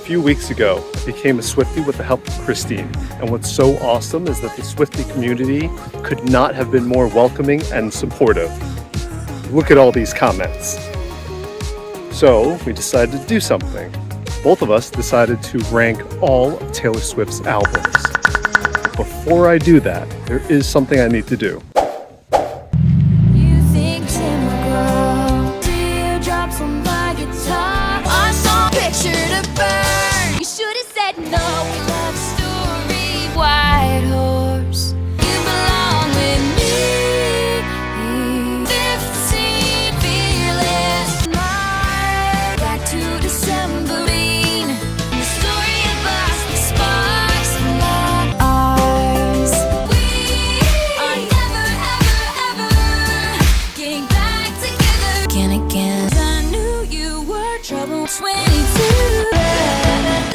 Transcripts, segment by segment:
few weeks ago, I became a Swiftie with the help of Christine. And what's so awesome is that the Swiftie community could not have been more welcoming and supportive. Look at all these comments. So we decided to do something. Both of us decided to rank all of Taylor Swift's albums. Before I do that, there is something I need to do.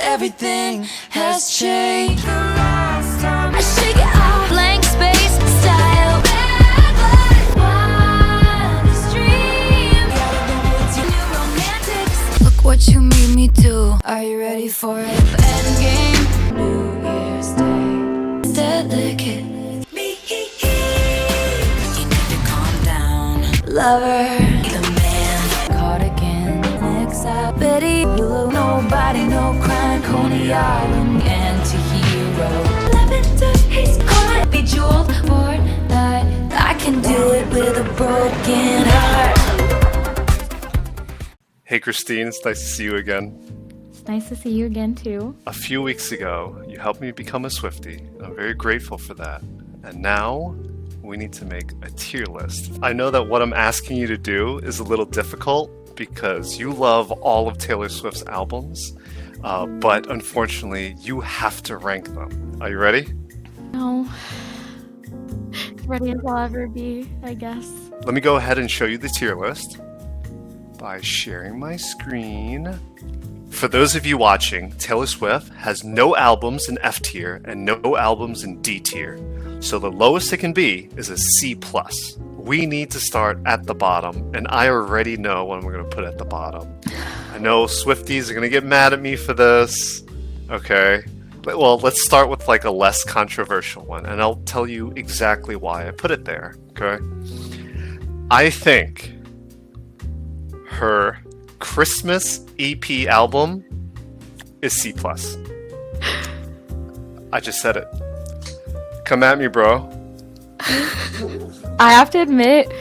Everything has changed. I shake it out. Blank space style. Wildest dream. New romantics. Look what you made me do. Are you ready for it? Endgame. New Year's Day. Delicate. Me. You need to calm down. Lover. The man. Cardigan. Exile. Betty. Willow. Nobody. No crime. Coney Island, anti-hero. Lavender haze, caught, bejeweled for that. I can do it with a broken heart. Hey Christine, it's nice to see you again. It's nice to see you again too. A few weeks ago, you helped me become a Swiftie. I'm very grateful for that. And now, we need to make a tier list. I know that what I'm asking you to do is a little difficult because you love all of Taylor Swift's albums. But unfortunately, you have to rank them. Are you ready? No. Ready as I'll ever be, I guess. Let me go ahead and show you the tier list by sharing my screen. For those of you watching, Taylor Swift has no albums in F tier and no albums in D tier. So the lowest it can be is a C+. We need to start at the bottom, and I already know what we're going to put at the bottom. I know Swifties are going to get mad at me for this. Okay. Well, let's start with like a less controversial one, and I'll tell you exactly why I put it there. Okay. I think her Christmas EP album is C+. I just said it. Come at me, bro. I have to admit,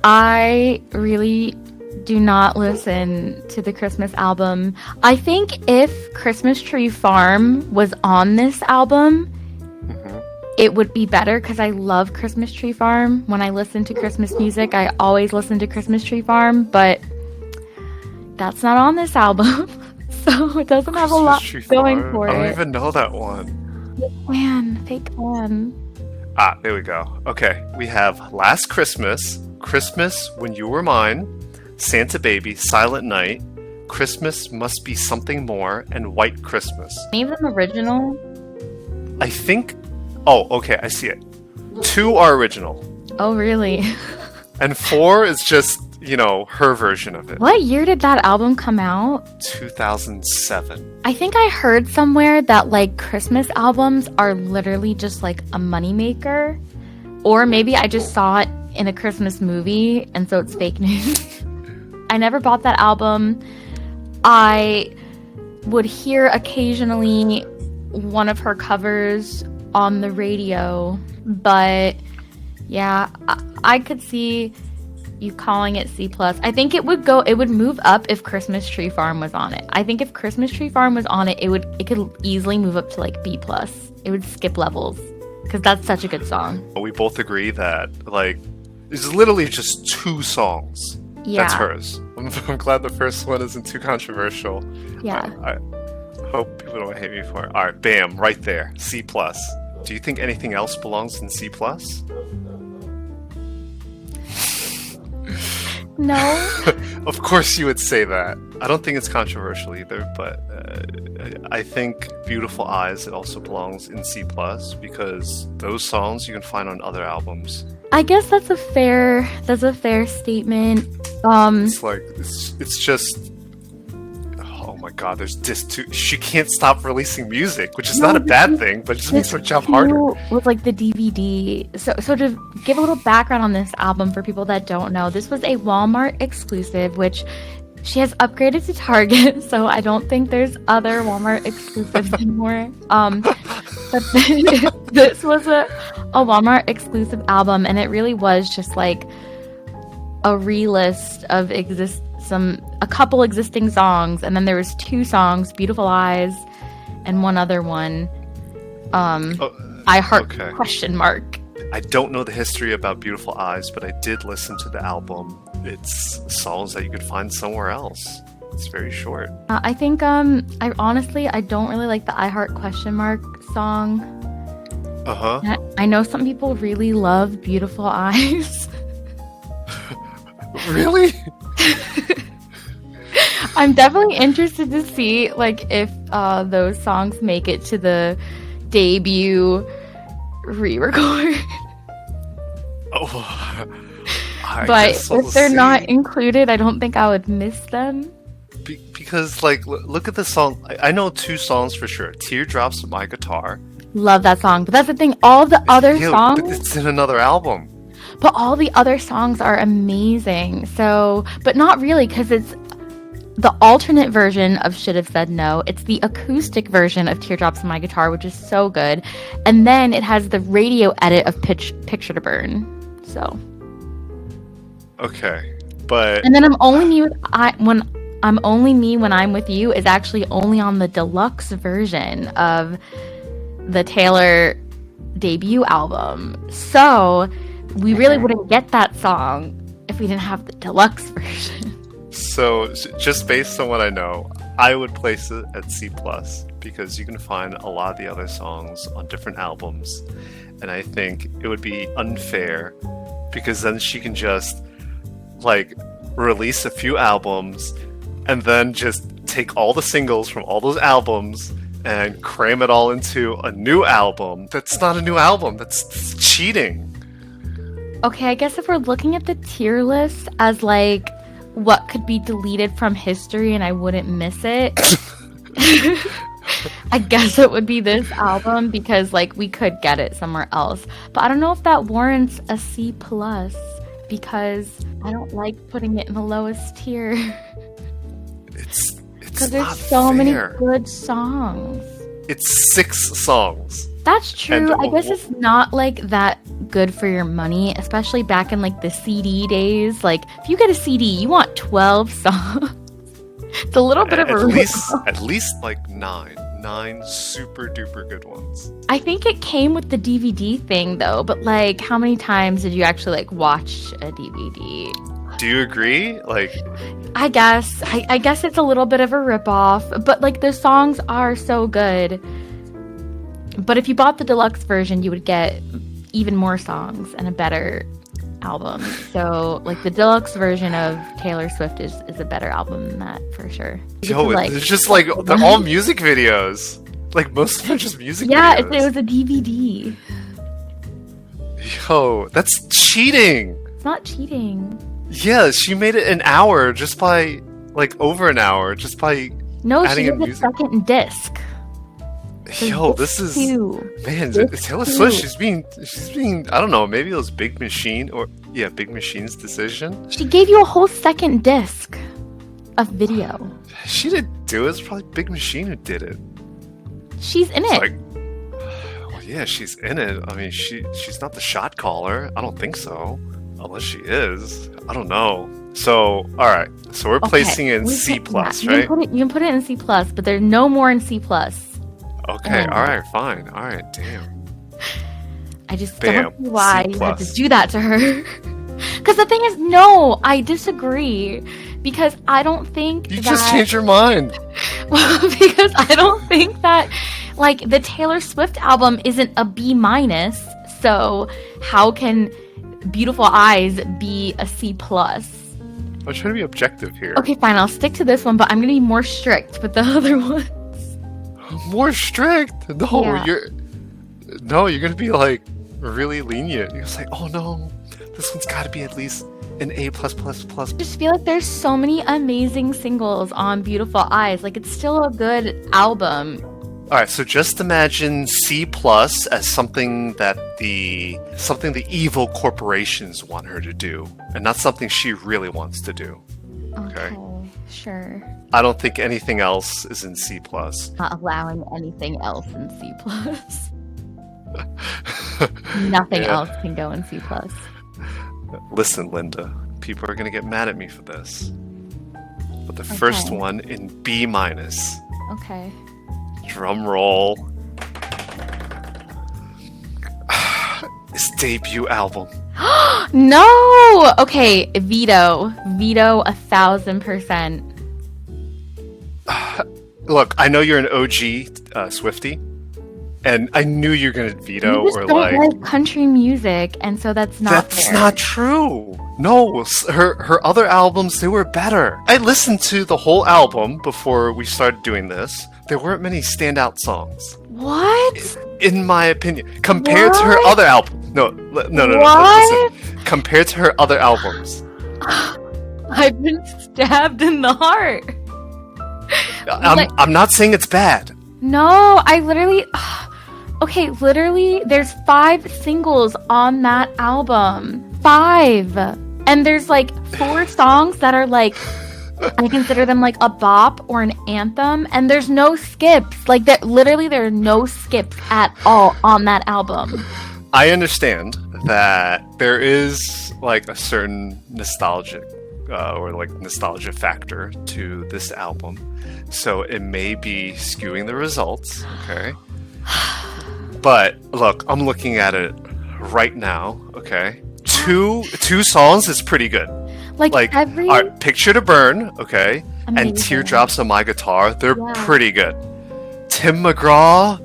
I really do not listen to the Christmas album. I think if Christmas Tree Farm was on this album, it would be better because I love Christmas Tree Farm. When I listen to Christmas music, I always listen to Christmas Tree Farm, but that's not on this album. So it doesn't have a lot going for it. I don't even know that one. Fake fan. Ah, there we go. Okay, we have Last Christmas, Christmas When You Were Mine, Santa Baby, Silent Night, Christmas Must Be Something More, and White Christmas. Any of them original? I think... Oh, okay, I see it. 2 are original. Oh, really? And 4 is just, you know, her version of it. What year did that album come out? 2007. I think I heard somewhere that, like, Christmas albums are literally just, like, a moneymaker. Or maybe I just saw it in a Christmas movie, and so it's fake news. I never bought that album. I would hear occasionally one of her covers on the radio, but yeah, I could see you calling it C+. I think it would move up if Christmas Tree Farm was on it. I think if Christmas Tree Farm was on it, it could easily move up to like B+. It would skip levels because that's such a good song. We both agree that like it's literally just 2 songs. Yeah. That's hers. I'm glad the first one isn't too controversial. Yeah. I hope people don't hate me for it. All right, bam, right there, C+. Do you think anything else belongs in C+? No. Of course you would say that. I don't think it's controversial either, but I think Beautiful Eyes, it also belongs in C+, because those songs you can find on other albums. I guess that's a fair statement. It's like, it's just, oh Oh my god, there's disc 2. She can't stop releasing music, which is not a bad thing, but it just makes her job harder. With like the DVD. So to give a little background on this album for people that don't know, this was a Walmart exclusive, which she has upgraded to Target, so I don't think there's other Walmart exclusives anymore. But this was a Walmart exclusive album, and it really was just like a re-list of a couple existing songs, and then there was 2 songs, Beautiful Eyes and one other one, I Heart ? I don't know the history about Beautiful Eyes, but I did listen to the album. It's songs that you could find somewhere else. It's very short. I think I don't really like the I Heart ? song. I know some people really love Beautiful Eyes. Really? I'm definitely interested to see like if those songs make it to the debut re-record. But if they're not included, I don't think I would miss them. Because like, look at the song. I know 2 songs for sure. Teardrops of My Guitar. Love that song, but that's the thing. All the other songs, but it's in another album. But all the other songs are amazing. So, but not really, because it's the alternate version of Should Have Said No. It's the acoustic version of Teardrops on My Guitar, which is so good. And then it has the radio edit of Picture to Burn. So. Okay, but. And then I'm Only Me When I'm With You is actually only on the deluxe version of the Taylor debut album. So we really wouldn't get that song if we didn't have the deluxe version. So just based on what I know, I would place it at C+, because you can find a lot of the other songs on different albums, and I think it would be unfair, because then she can just like release a few albums and then just take all the singles from all those albums and cram it all into a new album. That's not a new album. That's cheating. Okay, I guess if we're looking at the tier list as like what could be deleted from history and I wouldn't miss it, I guess it would be this album, because like we could get it somewhere else. But I don't know if that warrants a C+, because I don't like putting it in the lowest tier. It's because there's so many good songs. It's 6 songs. That's true. I guess it's not like that good for your money, especially back in like the CD days. Like if you get a CD, you want 12 songs. It's a little bit of a at least like 9 super duper good ones. I think it came with the DVD thing though, but like how many times did you actually like watch a DVD? Do you agree? Like, I guess it's a little bit of a ripoff, but like the songs are so good. But if you bought the deluxe version, you would get even more songs and a better album. So like the deluxe version of Taylor Swift is a better album than that for sure. Yo, it's just like they're all music videos. Like most of them are just music videos. Yeah, it was a DVD. Yo, that's cheating. It's not cheating. Yeah, she made it an hour just by like over an hour just by adding she a did a second disc. Yo, this is man. Taylor Swift. She's being. I don't know. Maybe it was Big Machine's decision. She gave you a whole second disc of video. She didn't do it. It's probably Big Machine who did it. She's in it. Like, well, yeah, she's in it. I mean, she's not the shot caller. I don't think so. Unless she is. I don't know. So, all right. So we're placing it in C+, right? You can put it in C+, but there's no more in C+. Okay, alright, fine. Alright, damn. I just don't see why you had to do that to her. Because the thing is, no, I disagree. Because I don't think You just changed your mind. Well, because I don't think that, like, the Taylor Swift album isn't a B-. So, how can Beautiful Eyes be a C+? I'm trying to be objective here. Okay, fine, I'll stick to this one, but I'm going to be more strict with the other one. More strict? No, yeah. you're gonna be like really lenient. You're just like, oh no, this one's gotta be at least an A plus plus plus. I just feel like there's so many amazing singles on Beautiful Eyes. Like, it's still a good album. All right, so just imagine C plus as something the evil corporations want her to do, and not something she really wants to do. Okay. Sure. I don't think anything else is in C plus. Not allowing anything else in C plus. Nothing else can go in C plus. Listen, Linda, people are gonna get mad at me for this, but the first one in B minus. Okay. Drum roll. His debut album. No! Okay, Veto. Veto 1000%. Look, I know you're an OG Swiftie, and I knew you were gonna veto You just or don't like country music, and so that's not That's fair. not true. No, her other albums, they were better. I listened to the whole album before we started doing this. There weren't many standout songs. What? In my opinion, compared to her What? other albums. No. What? Listen. Compared to her other albums. I've been stabbed in the heart. I'm not saying it's bad. No, I literally... Okay, literally, there's 5 singles on that album. 5. And there's like 4 songs that are like... I consider them like a bop or an anthem, and there's no skips. Like, literally, there are no skips at all on that album. I understand that there is like a certain nostalgia factor to this album, so it may be skewing the results. Okay, but look, I'm looking at it right now. Okay, two songs is pretty good. Like every... all right, Picture to Burn, okay, Amazing. And Teardrops on My Guitar, they're pretty good. Tim McGraw,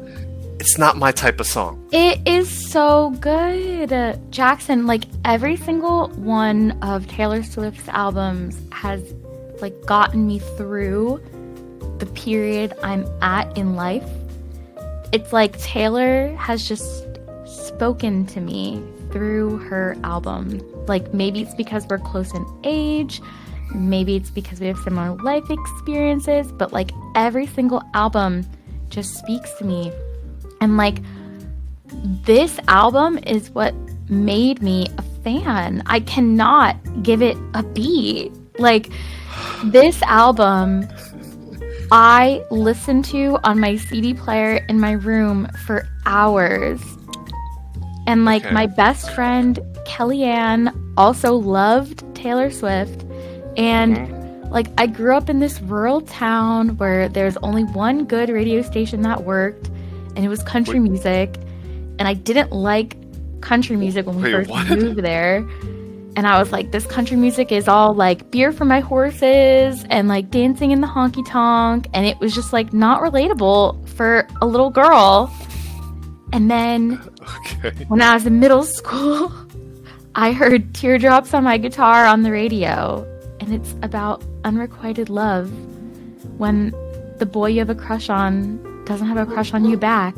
it's not my type of song. It is so good. Jackson, like every single one of Taylor Swift's albums has like gotten me through the period I'm at in life. It's like Taylor has just spoken to me through her album. Like, maybe it's because we're close in age, maybe it's because we have similar life experiences, but like every single album just speaks to me. And like, this album is what made me a fan. I cannot give it a B. Like, this album I listened to on my CD player in my room for hours. And like, my best friend Kellyanne also loved Taylor Swift, and like, I grew up in this rural town where there's only one good radio station that worked, and it was country music, and I didn't like country music when we first moved there, and I was like, this country music is all like beer for my horses and like dancing in the honky tonk, and it was just like not relatable for a little girl. And then when I was in middle school, I heard Teardrops on My Guitar on the radio, and it's about unrequited love when the boy you have a crush on doesn't have a crush on you back.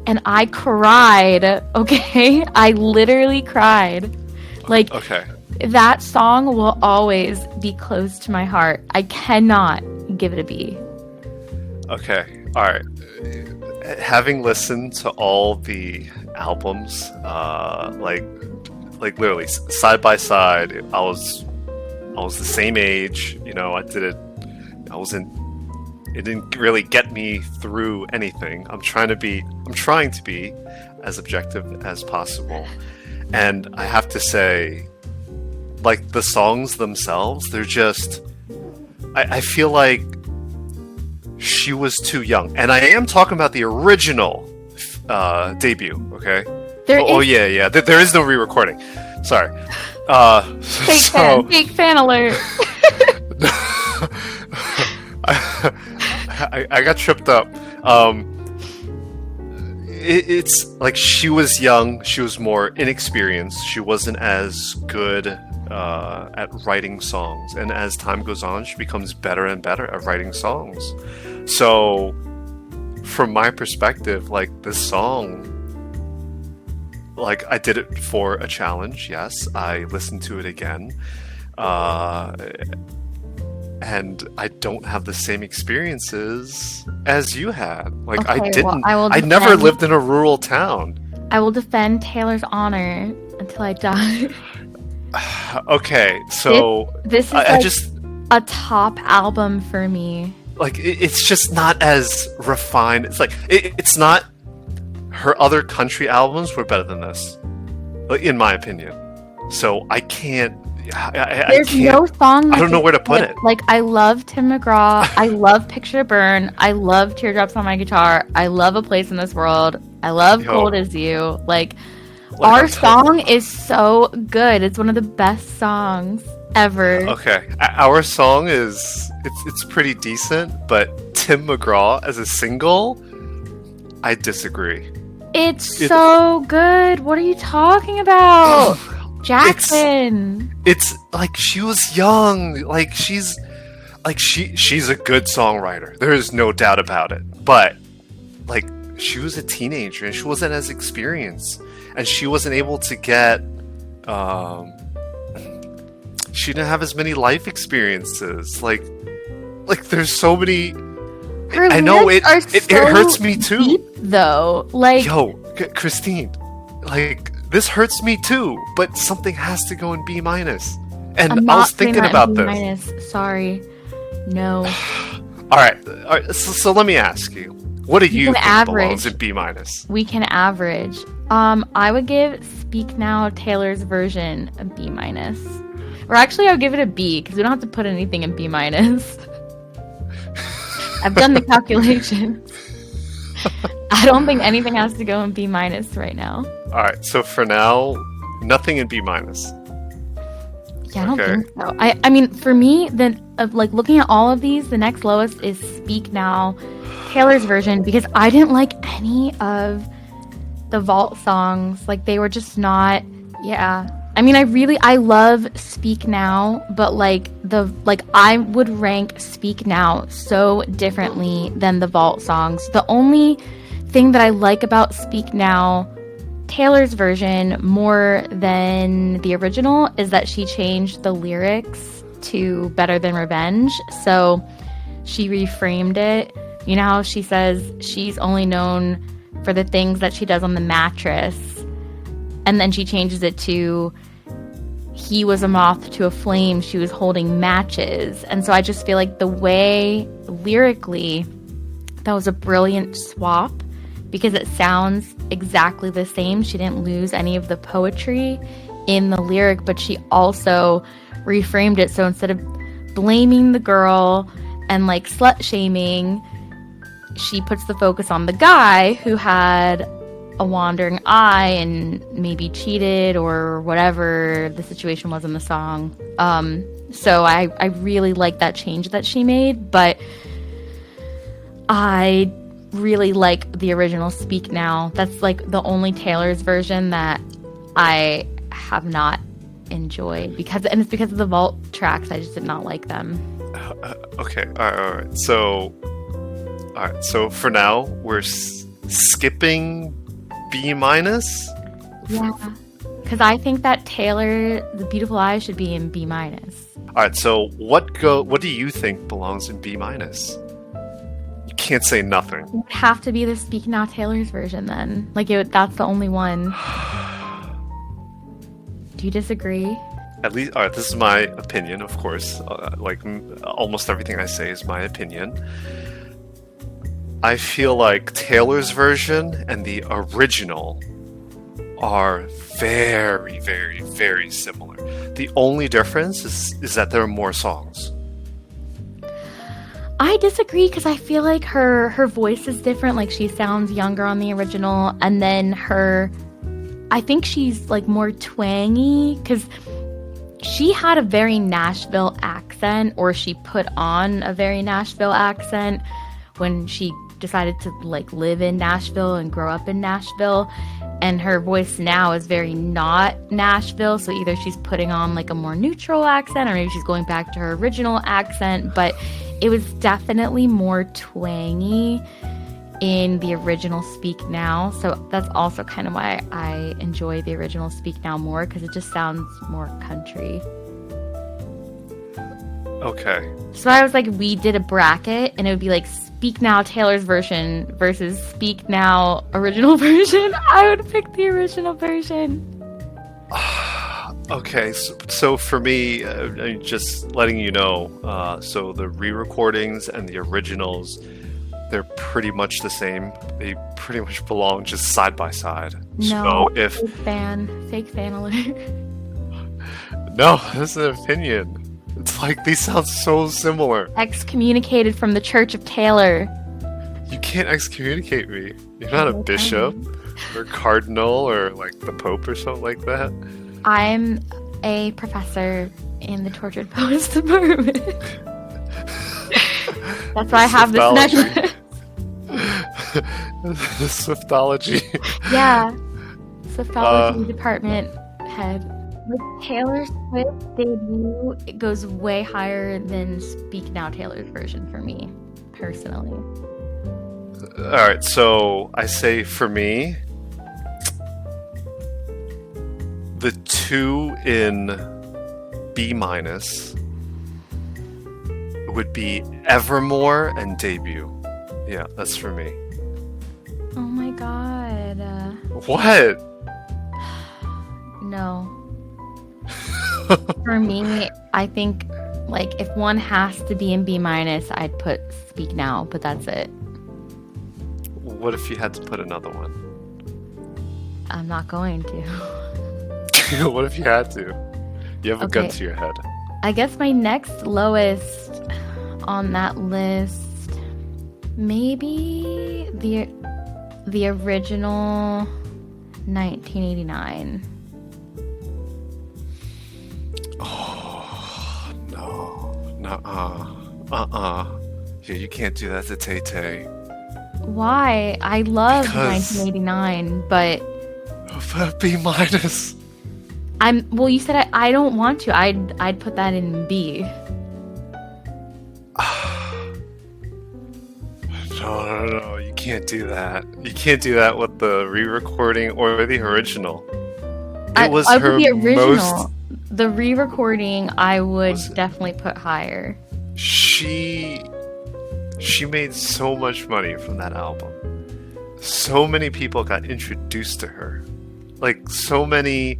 And I cried, okay? I literally cried. Like, that song will always be close to my heart. I cannot give it a B. Okay, all right. Having listened to all the albums, like literally side by side, I was the same age. You know, it didn't really get me through anything. I'm trying to be as objective as possible, and I have to say, like, the songs themselves, they're just, I feel like she was too young. And I am talking about the original debut, okay? Yeah. There is no re-recording. Sorry. Fake fan alert. I got tripped up. It's like she was young. She was more inexperienced. She wasn't as good at writing songs. And as time goes on, she becomes better and better at writing songs. So, from my perspective, like, this song, like I did it for a challenge. Yes, I listened to it again, and I don't have the same experiences as you had. Like I Okay, didn't. well, I never lived in a rural town. I will defend Taylor's honor until I die. Okay, so This is I just a top album for me. like it's just not as refined. It's like it's not. Her other country albums were better than this, like, in my opinion. So I can't. There's no song. I don't know where to put it. Like, I love Tim McGraw. I love Picture to Burn. I love Teardrops on My Guitar. I love A Place in This World. I love Cold as You. Like our song is so good. It's one of the best songs ever. Okay, our song is it's pretty decent, but Tim McGraw as a single, I disagree. It's so good. What are you talking about? Jackson. It's like she was young. Like she's a good songwriter. There is no doubt about it. But like she was a teenager and she wasn't as experienced, and she wasn't able to get. She didn't have as many life experiences. Like there's so many. I know it hurts me too. Deep, though, like Christine, like this hurts me too. But something has to go in B-. And I was thinking about this. Sorry, no. All right. So let me ask you, what do you think belongs in B-? We can average. I would give Speak Now Taylor's version a B-. Or actually, I would give it a B because we don't have to put anything in B-. I've done the calculation. I don't think anything has to go in B- right now. All right, so for now, nothing in B-. Yeah, I don't think so. I mean, for me, then like looking at all of these, the next lowest is Speak Now, Taylor's version, because I didn't like any of the Vault songs. Like they were just not. Yeah. I mean, I love Speak Now, but I would rank Speak Now so differently than the Vault songs. The only thing that I like about Speak Now, Taylor's version, more than the original is that she changed the lyrics to Better Than Revenge. So she reframed it. You know how she says she's only known for the things that she does on the mattress, and then she changes it to he was a moth to a flame, she was holding matches. And so I just feel like the way lyrically, that was a brilliant swap because it sounds exactly the same. She didn't lose any of the poetry in the lyric, but she also reframed it. So instead of blaming the girl and like slut shaming, she puts the focus on the guy who had a wandering eye and maybe cheated or whatever the situation was in the song. So I really like that change that she made, but I really like the original Speak Now. That's like the only Taylor's version that I have not enjoyed and it's because of the Vault tracks. I just did not like them. Okay, all right. So for now we're skipping B-. Yeah, because I think that Taylor, The Beautiful Eye, should be in B-. All right, so what do you think belongs in B-? You can't say nothing. It would have to be the Speak Now Taylor's version then. That's the only one. Do you disagree? At least, all right, this is my opinion, of course. Almost everything I say is my opinion. I feel like Taylor's version and the original are very, very, very similar. The only difference is that there are more songs. I disagree because I feel like her voice is different. Like she sounds younger on the original, and then I think she's like more twangy because she had a very Nashville accent, or she put on a very Nashville accent when she decided to like live in Nashville and grow up in Nashville, and her voice now is very not Nashville, so either she's putting on like a more neutral accent or maybe she's going back to her original accent, but it was definitely more twangy in the original Speak Now. So that's also kind of why I enjoy the original Speak Now more, because it just sounds more country. Okay. So I was like, we did a bracket and it would be like Speak Now Taylor's version versus Speak Now original version. I would pick the original version. Okay, so for me, just letting you know, so the re-recordings and the originals, they're pretty much the same. They pretty much belong just side by side. No, so if fake fan alert. No, this is an opinion. It's like these sound so similar. Excommunicated from the Church of Taylor. You can't excommunicate me. You're not a bishop or cardinal or like the Pope or something like that. I'm a professor in the Tortured Poets Department. That's why I have this necklace. The Swiftology. Yeah. Swiftology department head. With Taylor Swift debut, it goes way higher than Speak Now Taylor's version for me, personally. Alright, so I say for me, the 2 in B- would be Evermore and Debut. Yeah, that's for me. Oh my god. What? No. For me, I think, like, if one has to be in B-, I'd put Speak Now, but that's it. What if you had to put another one? I'm not going to. What if you had to? You have a gun to your head. I guess my next lowest on that list, maybe the original 1989. Oh, no. Yeah, you can't do that to Tay-Tay. Why? I love Because 1989, but B-. well, you said I don't want to. I'd put that in B. No, you can't do that. You can't do that with the re-recording or the original. It was I her the original. most... The re-recording, I would definitely put higher. She made so much money from that album. So many people got introduced to her. Like, so many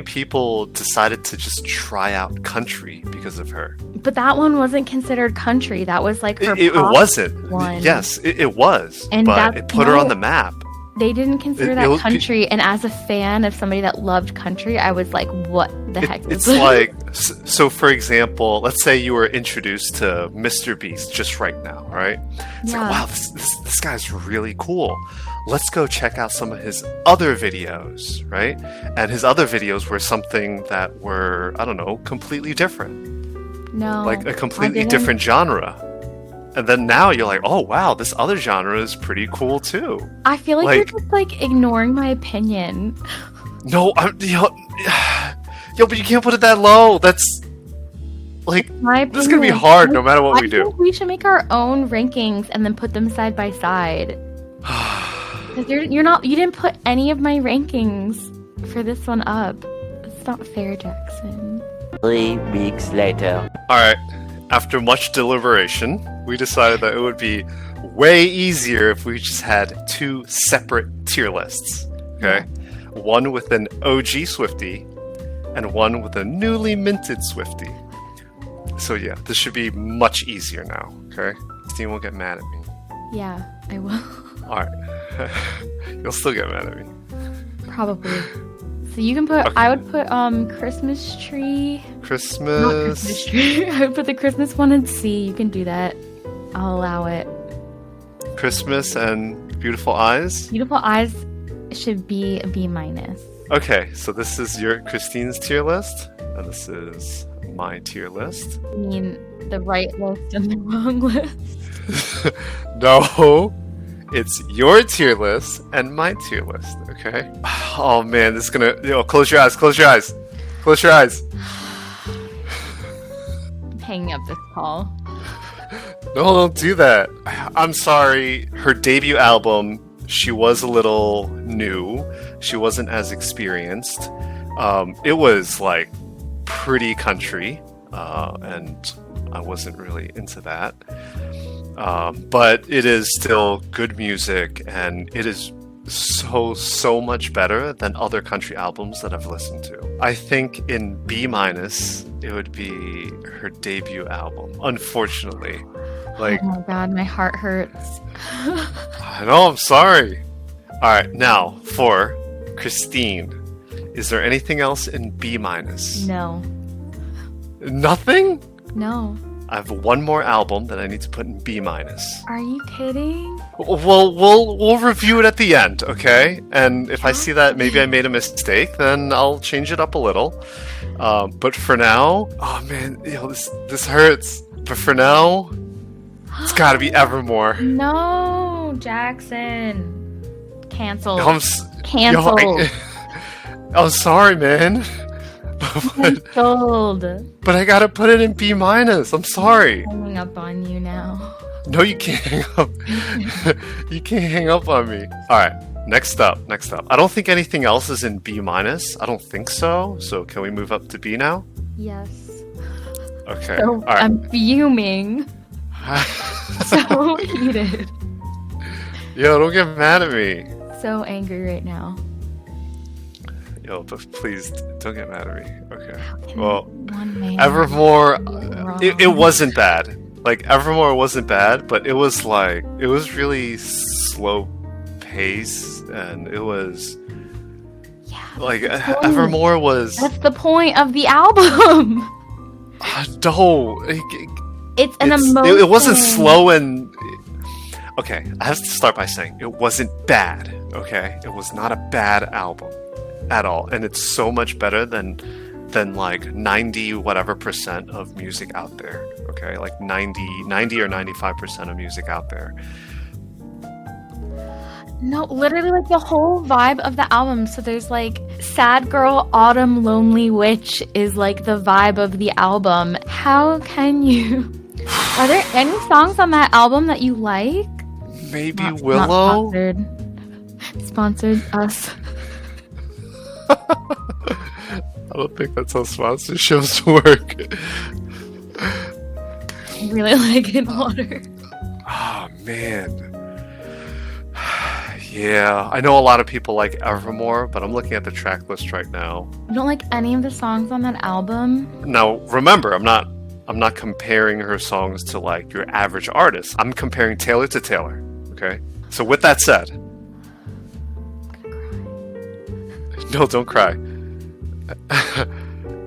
people decided to just try out country because of her. But that one wasn't considered country. That was like her It pop wasn't. one. Yes, it was. And but it put her on the map. They didn't consider that country, and as a fan of somebody that loved country, I was like, what the heck is It's this? like, so for example, let's say you were introduced to Mr. Beast just right now, right? It's like, wow, this guy's really cool. Let's go check out some of his other videos, right? And his other videos were something that were, I don't know, completely different. No. Like a completely different genre. And then now you're like, oh wow, this other genre is pretty cool too. I feel like you're just like ignoring my opinion. No, yo, but you can't put it that low. That's like, this is gonna be hard no matter what we do. I think we should make our own rankings and then put them side by side. Because you didn't put any of my rankings for this one up. It's not fair, Jackson. 3 weeks later. Alright, after much deliberation, we decided that it would be way easier if we just had 2 separate tier lists. Okay? One with an OG Swiftie, and one with a newly minted Swiftie. So yeah, this should be much easier now, okay? Christine won't get mad at me. Yeah, I will. Alright. You'll still get mad at me. Probably. So you can put, I would put Christmas tree. Not Christmas tree. I would put the Christmas one in C. You can do that. I'll allow it. Christmas and Beautiful Eyes? Beautiful Eyes should be a B-. Okay, so this is your Christine's tier list, and this is my tier list. I mean, the right list and the wrong list. No, it's your tier list and my tier list, okay? Oh man, this is gonna... close your eyes, close your eyes. Close your eyes. I'm hanging up this call. No, don't do that. I'm sorry. Her debut album, she was a little new. She wasn't as experienced. It was like pretty country, and I wasn't really into that. But it is still good music, and it is so much better than other country albums that I've listened to. I think in B-, it would be her debut album, unfortunately. Like, Oh my god, my heart hurts. I know, I'm sorry. Alright, now for Christine. Is there anything else in B-? No. Nothing? No. I have one more album that I need to put in B-. Are you kidding? Well, we'll review it at the end, okay? And if I see that maybe I made a mistake, then I'll change it up a little. But for now, oh man, this hurts. But for now, it's got to be Evermore. No, Jackson. Cancel. Cancelled. I'm sorry, man. Canceled. But I gotta put it in B-. I'm sorry. Hanging up on you now. No, you can't hang up. You can't hang up on me. All right. Next up. I don't think anything else is in B-. I don't think so. So can we move up to B now? Yes. Okay. So All right. I'm fuming. So heated. Yo, don't get mad at me. So angry right now. Yo, but please don't get mad at me. Okay. Can Well, one man Evermore, be it wrong? wasn't bad. Like, Evermore wasn't bad, but it was really slow pace, and it was Yeah, like that's the point. Evermore was. That's the point of the album. No, It's an it's- emotion. it wasn't slow and. Okay, I have to start by saying it wasn't bad. Okay, it was not a bad album at all, and it's so much better than like 90 whatever percent of music out there. Okay, like 90 or 95% of music out there. No, literally, like the whole vibe of the album. So there's like Sad Girl, Autumn, Lonely Witch is like the vibe of the album. How can you? Are there any songs on that album that you like? Maybe Not Willow. Sponsored us. I don't think that's how sponsorships work. I really like it water. Oh man. Yeah, I know a lot of people like Evermore, but I'm looking at the track list right now. You don't like any of the songs on that album? Now, remember, I'm not comparing her songs to like your average artist. I'm comparing Taylor to Taylor. Okay? So with that said, no, don't cry.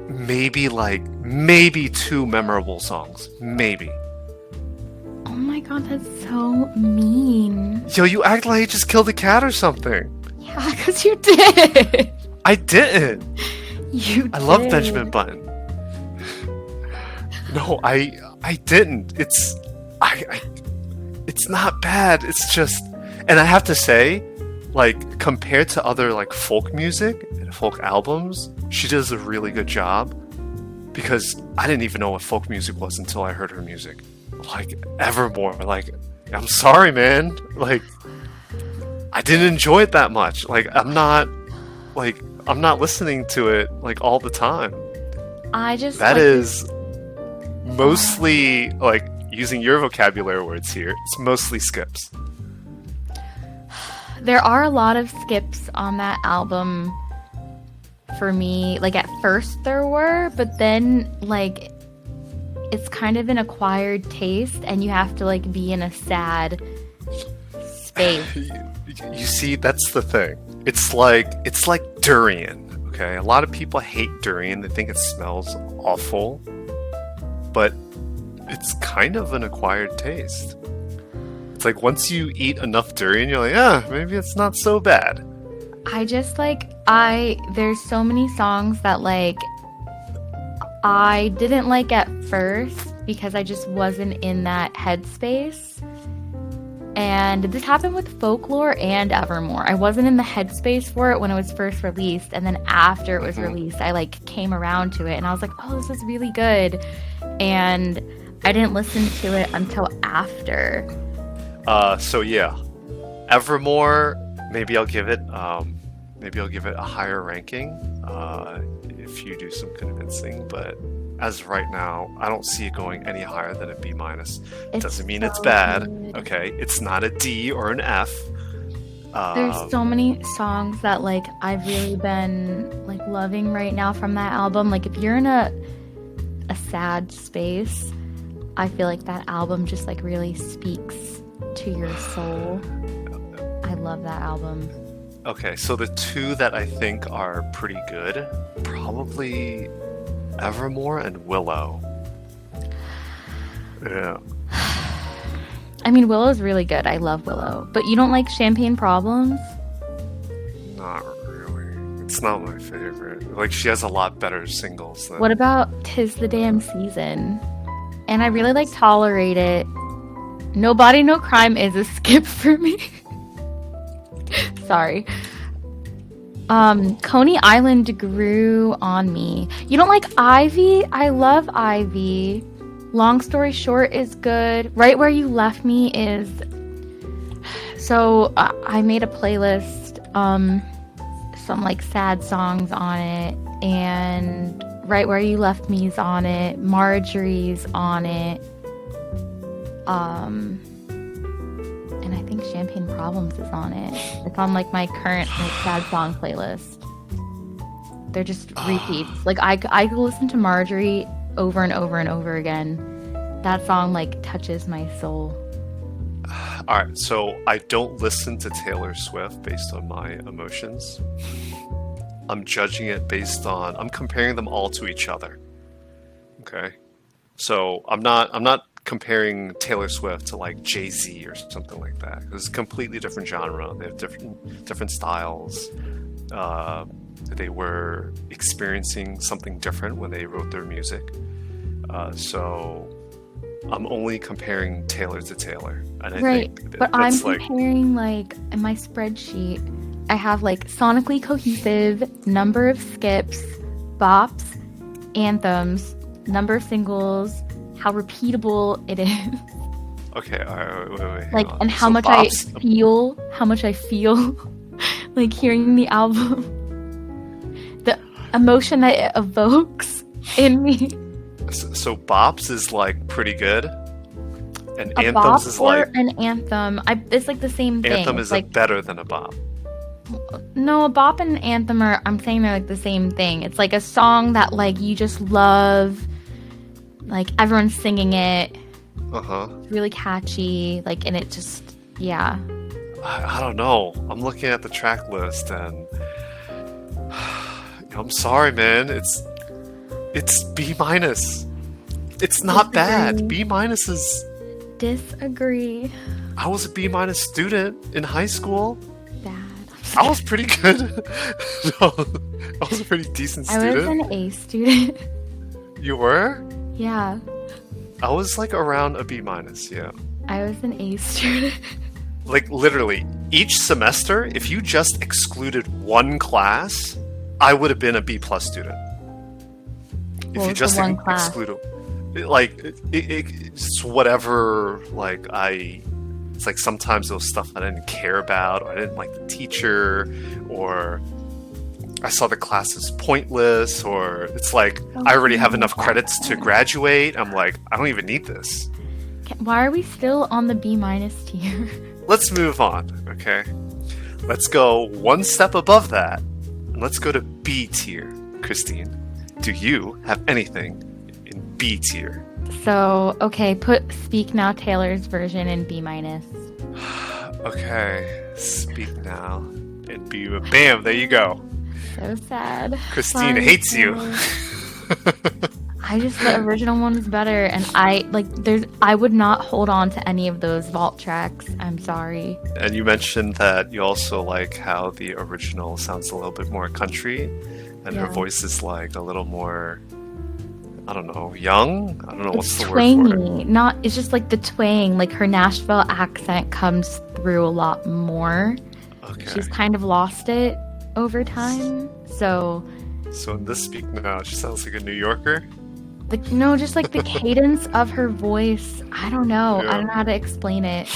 maybe two memorable songs. Maybe. Oh my god, that's so mean. Yo, you act like you just killed a cat or something. Yeah, because you did. I didn't. You I love did. Benjamin Button. No, I didn't. It's not bad. It's just, and I have to say, like compared to other like folk music and folk albums, she does a really good job. Because I didn't even know what folk music was until I heard her music. Like Evermore, like I'm sorry, man. Like I didn't enjoy it that much. Like I'm not listening to it like all the time. I just That like, is mostly like using your vocabulary words here. It's mostly skips. there are a lot of skips on that album for me. Like at first there were, but then like it's kind of an acquired taste and you have to like be in a sad space. You see, that's the thing. It's like durian. Okay, a lot of people hate durian. They think it smells awful, but it's kind of an acquired taste. It's like once you eat enough durian, you're like, maybe it's not so bad. I just like there's so many songs that like I didn't like at first because I just wasn't in that headspace. And this happened with Folklore and Evermore. I wasn't in the headspace for it when it was first released, and then after it was released, I like came around to it and I was like, oh, this is really good. And I didn't listen to it until after. So yeah, Evermore. Maybe I'll give it. Maybe I'll give it a higher ranking. If you do some convincing, but as of right now, I don't see it going any higher than a B minus. Doesn't mean it's bad. Good. Okay, it's not a D or an F. There's so many songs that like I've really been like loving right now from that album. Like if you're in a sad space, I feel like that album just like really speaks to your soul. I love that album. Okay, so the two that I think are pretty good, probably Evermore and Willow. Yeah. I mean, Willow's really good. I love Willow. But you don't like Champagne Problems? Not really. It's not my favorite. Like, she has a lot better singles than... What about 'Tis the Damn Season? And I really like Tolerate It. No Body, No Crime is a skip for me. Sorry. Coney Island grew on me. You don't like Ivy? I love Ivy. Long Story Short is good. Right Where You Left Me is... So, I made a playlist, some like sad songs on it, and Right Where You Left Me is on it, Marjorie's on it, and I think Champagne Problems is on it. It's on like my current like sad song playlist. They're just repeats. Like I could listen to Marjorie over and over and over again. That song like touches my soul. Alright, so I don't listen to Taylor Swift based on my emotions. I'm judging it based on... I'm comparing them all to each other. Okay? So I'm not comparing Taylor Swift to like Jay-Z or something like that. It's a completely different genre. They have different styles. They were experiencing something different when they wrote their music. So I'm only comparing Taylor to Taylor. And I think but I'm like... comparing like in my spreadsheet, I have like sonically cohesive, number of skips, bops, anthems, number of singles, how repeatable it is. Okay, alright, wait. Like, and how much I feel like hearing the album. The emotion that it evokes in me. So Bops is like pretty good, and A Anthems bop is or like... an anthem. It's like the same thing. Anthem It's is like, better than a bop. no, a bop and an anthem are, I'm saying they're like the same thing. It's like a song that like you just love, like everyone's singing it. It's really catchy, like, and it just, yeah. I don't know. I'm looking at the track list and I'm sorry, man. It's B minus. It's not bad. B minus is... Disagree. I was a B minus student in high school. Bad. I was pretty good. No, I was a pretty decent I student. was an A student. You were? Yeah. I was like around a B minus, yeah. I was an A student. Like literally, each semester, if you just excluded one class, I would have been a B plus student. If you just exclude like it's whatever, like it's like sometimes those stuff I didn't care about, or I didn't like the teacher, or I saw the class as pointless, or it's like I already have enough credits to graduate. I'm like, I don't even need this. Why are we still on the B minus tier? Let's move on, okay? Let's go one step above that, and let's go to B tier. Christine, do you have anything in B tier? So, okay, put Speak Now Taylor's version in B minus. Okay, Speak Now and B. Bam, there you go. So sad. Christine Sorry, hates you. The original one is better, and I would not hold on to any of those vault tracks. I'm sorry. And you mentioned that you also like how the original sounds a little bit more country, and her voice is like a little more, I don't know, young? I don't know what's the twangy. word for it. It's just like the twang, like her Nashville accent comes through a lot more. Okay. She's kind of lost it over time, so in this Speak Now, she sounds like a New Yorker? No, just like the cadence of her voice. I don't know. Yeah. I don't know how to explain it.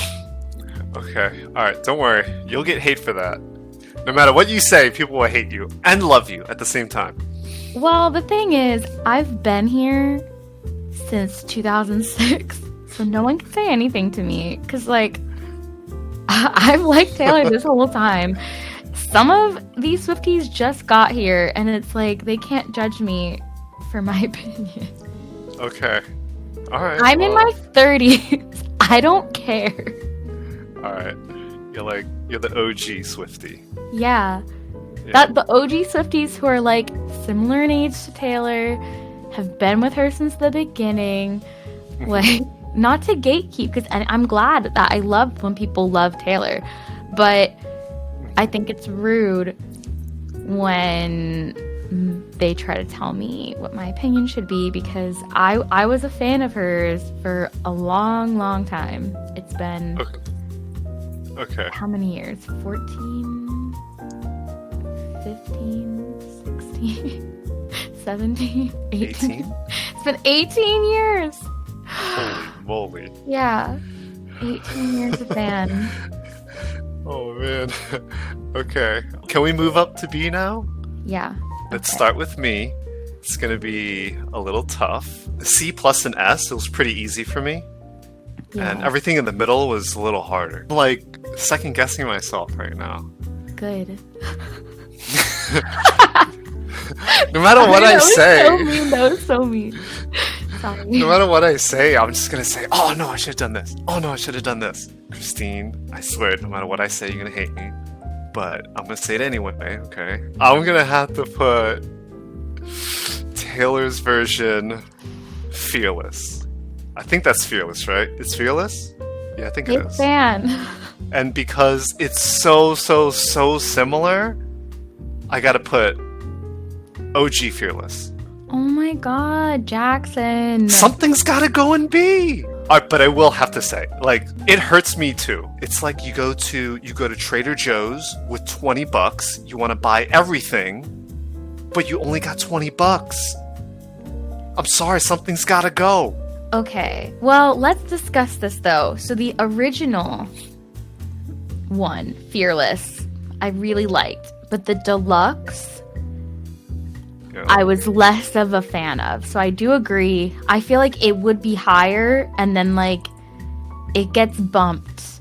Okay. All right. Don't worry. You'll get hate for that. No matter what you say, people will hate you and love you at the same time. Well, the thing is, I've been here since 2006, so no one can say anything to me. Because, like, I've liked Taylor this whole time. Some of these Swifties just got here, and it's like, they can't judge me for my opinion. Okay. All right. I'm in my 30s. I don't care. All right. You're the OG Swiftie. Yeah. Yeah. That the OG Swifties who are like similar in age to Taylor, have been with her since the beginning. Like, not to gatekeep, because I'm glad that I love when people love Taylor, but I think it's rude when they try to tell me what my opinion should be, because I was a fan of hers for a long, long time. It's been Okay. how many years? 14, 15, 16, 17, 18. 18? It's been 18 years. Holy moly. Yeah. 18 years of fan. Oh, man. Okay. Can we move up to B now? Yeah. Let's Okay. start with me. It's going to be a little tough. C plus an S, it was pretty easy for me. Yeah. And everything in the middle was a little harder. I'm like second guessing myself right now. Good. No matter what I That was say, so mean. That was so mean. Sorry. no matter what I say, I'm just going to say, oh no, I should have done this. Oh no, I should have done this. Christine, I swear, no matter what I say, you're going to hate me. But I'm going to say it anyway, okay? I'm going to have to put Taylor's version Fearless. I think that's Fearless, right? It's Fearless? Yeah, I think it Big is. fan. And because it's so similar, I gotta put OG Fearless. Oh my god, Jackson. Something's gotta go in B! Alright, but I will have to say, like, it hurts me too. It's like you go to Trader Joe's with $20, you wanna buy everything, but you only got $20. I'm sorry, something's gotta go. Okay, well, let's discuss this though. So the original one, Fearless, I really liked, but the deluxe, Yeah. I was less of a fan of. So I do agree. I feel like it would be higher, and then like it gets bumped.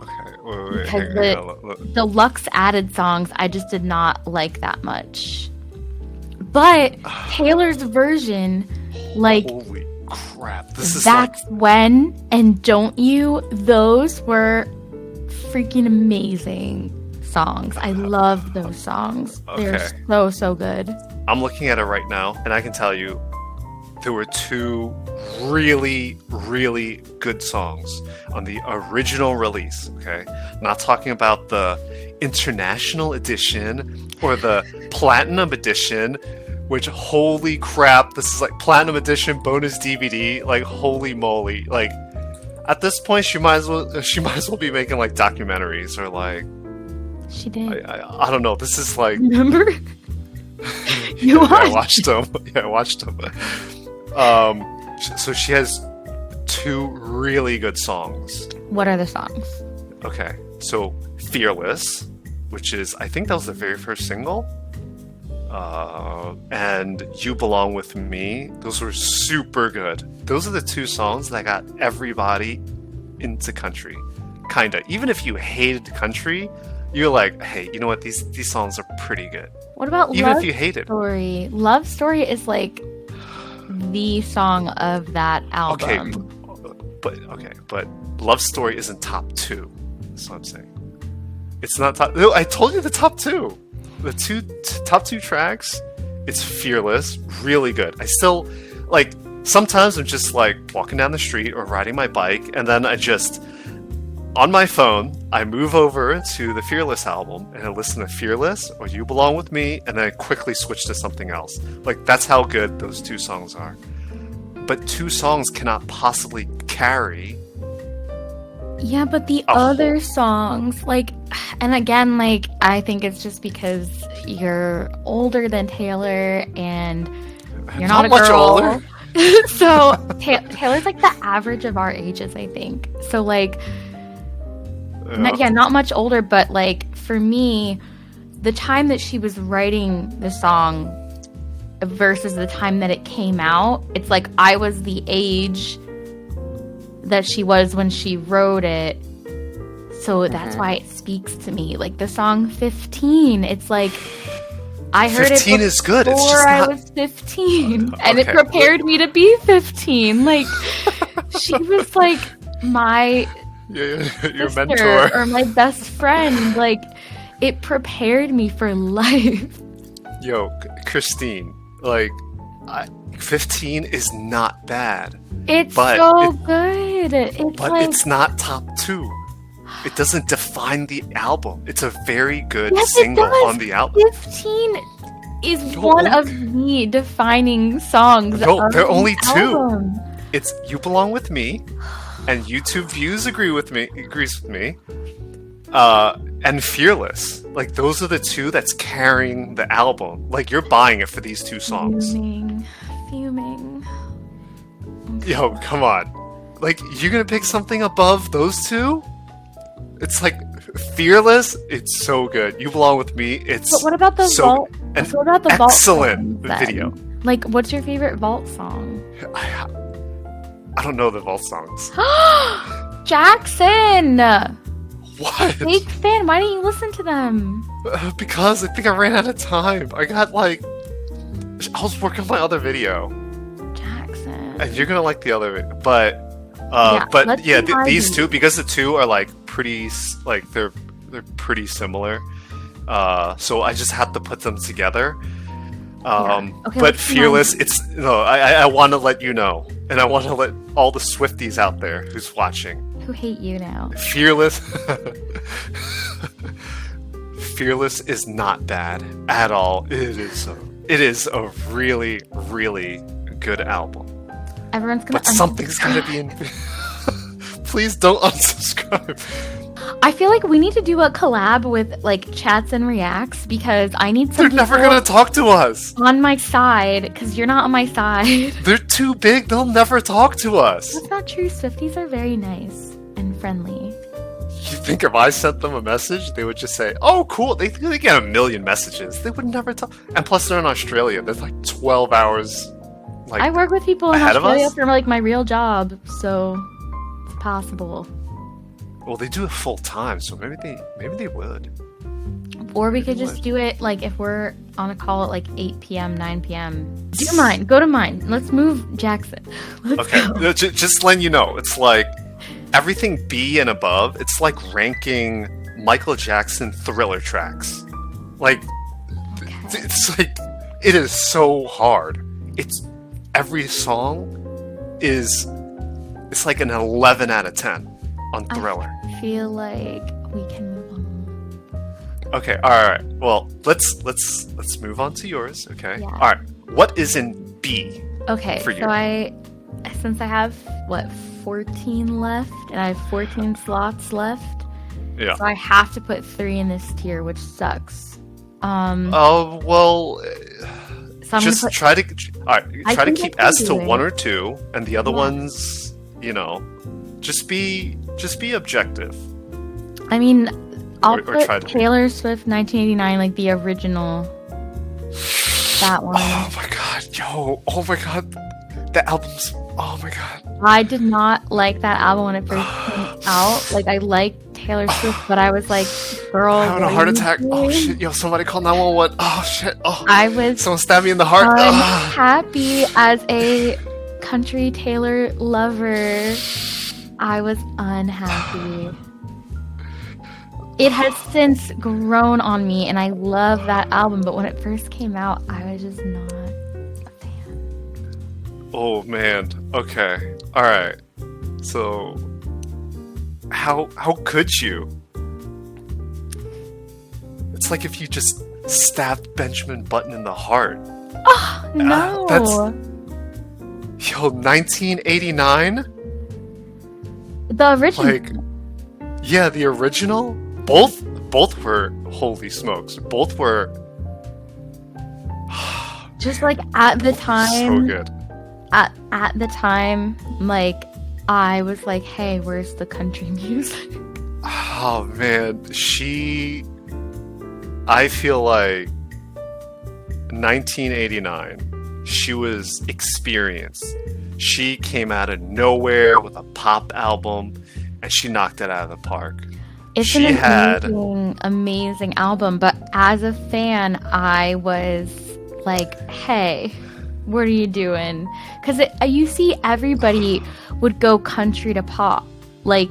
Okay, wait, Because hang on. Deluxe added songs, I just did not like that much. But Taylor's version, like, Holy crap, this is That's When and Don't You, those were freaking amazing songs. I love those songs. They're Okay. so good. I'm looking at it right now, and I can tell you there were two really good songs on the original release, okay? Not talking about the international edition or the platinum edition, which, holy crap, this is like platinum edition bonus DVD, like, holy moly. Like, at this point, she might as well be making like documentaries or like, She did. I don't know, this is like, Remember? yeah, I watched? watched them. Yeah, I watched them. So she has two really good songs. What are the songs? Okay, so Fearless, which is, I think that was the very first single, and You Belong With Me. Those were super good. Those are the two songs that got everybody into country. Kinda. Even if you hated country, you're like, hey, you know what? These songs are pretty good. What about Even Love if you hate it. Story? Love Story is like the song of that album. But Love Story isn't top two. That's what I'm saying. It's not top. No, I told you the top two. The top two tracks. It's Fearless, really good. I still like. Sometimes I'm just like walking down the street or riding my bike, and then I just on my phone I move over to the Fearless album and I listen to Fearless or You Belong With Me, and then I quickly switch to something else. Like, that's how good those two songs are. But two songs cannot possibly carry. Yeah, but the other songs, like, and again, like, I think it's just because you're older than Taylor and you're not a much girl. older. So Taylor's like the average of our ages, I think. So like, not much older, but like for me, the time that she was writing the song versus the time that it came out, it's like I was the age that she was when she wrote it. So that's why it speaks to me. Like the song 15, it's like I heard 15 it is good. It's before just I not... was 15, and it prepared me to be 15. Like she was like my your sister mentor. or my best friend. Like it prepared me for life. Yo, Christine, like 15 is not bad. It's so good. It's but like, it's not top 2. It doesn't define the album. It's a very good yes, single it does. on the album. 15 is one of the defining songs. No, of there are only the 2. album. It's "You Belong with Me," and YouTube Views agrees with me. And "Fearless." Like those are the 2 that's carrying the album. Like you're buying it for these 2 songs. Fuming. Yo, come on. Like you're gonna pick something above those 2? It's like "Fearless." It's so good. "You Belong with Me." It's But what about the so vault? an What about the vault excellent songs, then? video. Like, what's your favorite vault song? I don't know the vault songs. Jackson! What? Big fan. Why didn't you listen to them? Because I think I ran out of time. I was working on my other video, Jackson. and you're gonna like the other, but let's yeah, do these Ivy. 2, because the 2 are like pretty, like they're pretty similar. So I just have to put them together. Okay, But let's do "Fearless," Ivy. I want to let you know, and I want to let all the Swifties out there who's watching. Who hate you now? "Fearless." "Fearless" is not bad at all. It is a really, really good album. Everyone's gonna. But something's gotta be in. Please don't unsubscribe. I feel like we need to do a collab with like Chats and Reacts because I need some They're never people gonna talk to us. on my side because you're not on my side. They're too big. They'll never talk to us. That's not true. Swifties are very nice and friendly. You think if I sent them a message, they would just say, "Oh, cool." They get a million messages. They would never talk. And plus, they're in Australia. They're like 12 hours. Like I work with people in ahead of Australia us? for like my real job, so it's possible. Well, they do it full time, so maybe they would. Or we could just do it like if we're on a call at like 8 p.m., 9 p.m. Do mine. Go to mine. Let's move Jackson. Let's Okay, go. just letting you know, it's like everything B and above. It's like ranking Michael Jackson Thriller tracks. Like it's like it is so hard. It's every song is it's like an 11 out of 10 on Thriller. I feel like we can move on. Okay, all right. Well, let's move on to yours. Okay. Yeah. All right. What is in B? Okay, For you. so since I have 14 left and I have 14 slots left, Yeah. so I have to put 3 in this tier, which sucks. Oh well. So I'm Just gonna put, try to all right. I Try to think I keep can S to do it. 1 or 2, and the other Yeah. ones, just be objective. I mean, I'll Or try put to be. Taylor Swift 1989, like the original. That one. Oh my god, yo! Oh my god, the album's. Oh my god. I did not like that album when it first came out. Like, I liked Taylor Swift, but I was like, girl, I'm having a what heart are you attack. Oh doing? shit, yo! Somebody call 911. Oh shit. Oh. I was Someone stabbed me in the heart. Ugh. unhappy as a country Taylor lover. I was unhappy. It has since grown on me, and I love that album. But when it first came out, I was just not a fan. Oh man. Okay. All right. So, how could you? It's like if you just stabbed Benjamin Button in the heart. No, Yo, 1989. the original. Like, yeah, the original. Both were holy smokes. Both were Just like at the so time, good. at the time, like, I was like, hey, where's the country music? Oh man, I feel like 1989, she was experienced. She came out of nowhere with a pop album, and she knocked it out of the park. It's an amazing album, but as a fan, I was like, hey, what are you doing? Because you see everybody would go country to pop. Like,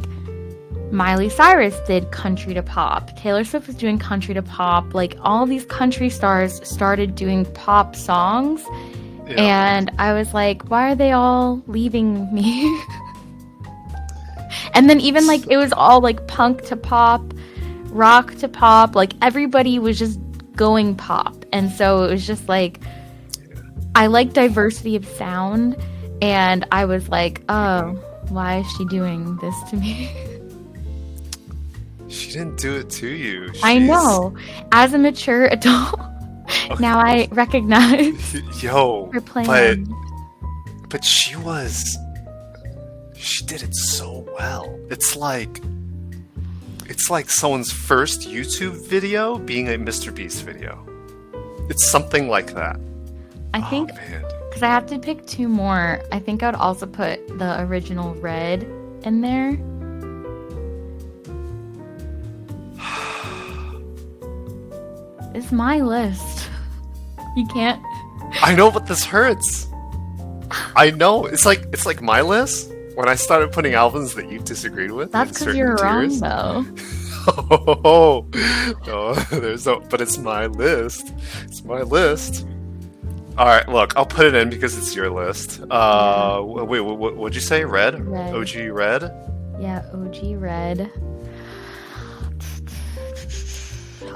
Miley Cyrus did country to pop. Taylor Swift was doing country to pop. Like, all these country stars started doing pop songs. Yeah. And I was like, why are they all leaving me? And then even, like, it was all, like, punk to pop, rock to pop. Like, everybody was just going pop. And so it was just, like, I like diversity of sound. And I was like, oh, why is she doing this to me? She didn't do it to you. I know. As a mature adult, now I recognize her plan. But she did it so well. It's like someone's first YouTube video being a Mr. Beast video. It's something like that. I think, because I have to pick two more, I think I would also put the original Red in there. It's my list. You can't. I know, but this hurts. I know. It's like my list. When I started putting albums that you disagreed with, that's because you're wrong, though. No, there's no. But it's my list. It's my list. All right, look, I'll put it in because it's your list. Wait, what'd you say? Red? OG Red? Yeah, OG Red.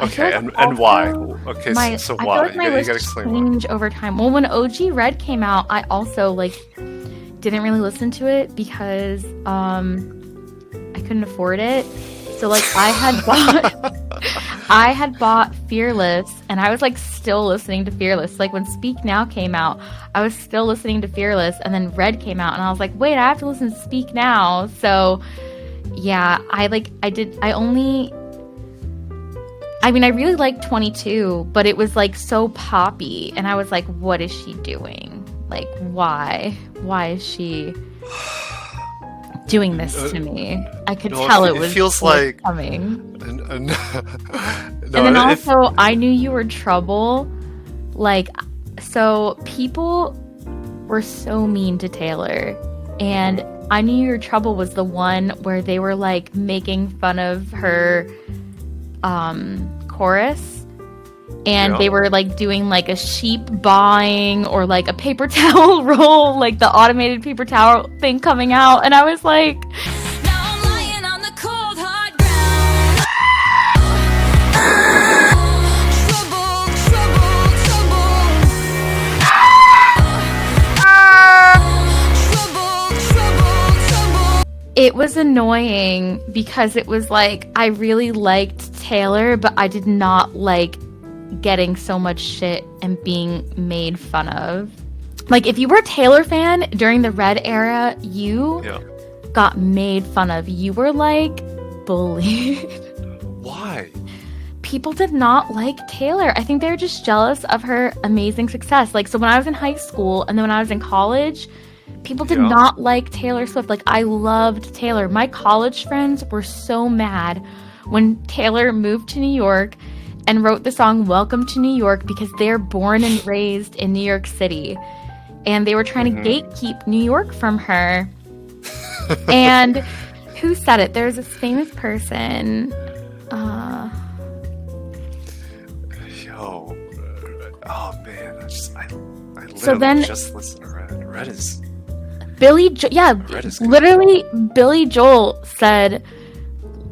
Okay, and why? Okay, so why? I feel like my list changed over time. Well, when OG Red came out, I also, like, didn't really listen to it because I couldn't afford it. So, like, I had bought Fearless, and I was, like, still listening to Fearless. Like, when Speak Now came out, I was still listening to Fearless, and then Red came out, and I was like, wait, I have to listen to Speak Now. So, yeah, I really liked 22, but it was, like, so poppy, and I was like, what is she doing? Like, why? Why is she doing this to me? I could tell it feels like coming. And then also, I Knew You Were Trouble. Like, so people were so mean to Taylor, and I Knew You Were Trouble was the one where they were, like, making fun of her chorus, and they were, like, doing, like, a sheep baaing or, like, a paper towel roll, like the automated paper towel thing coming out, and I was like, Now I'm lying on the cold hard ground. Trouble, trouble, trouble. Trouble, trouble, trouble. it was annoying because it was like, I really liked Taylor, but I did not like getting so much shit and being made fun of. Like, if you were a Taylor fan during the Red era, you got made fun of. You were, like, bullied. Why? People did not like Taylor. I think they were just jealous of her amazing success. Like, so when I was in high school and then when I was in college, people did not like Taylor Swift. Like, I loved Taylor. My college friends were so mad when Taylor moved to New York and wrote the song Welcome to New York because they're born and raised in New York City. And they were trying to gatekeep New York from her. And who said it? There's this famous person. Oh man, I literally just listened to Red. Red is Billy literally Billy Joel said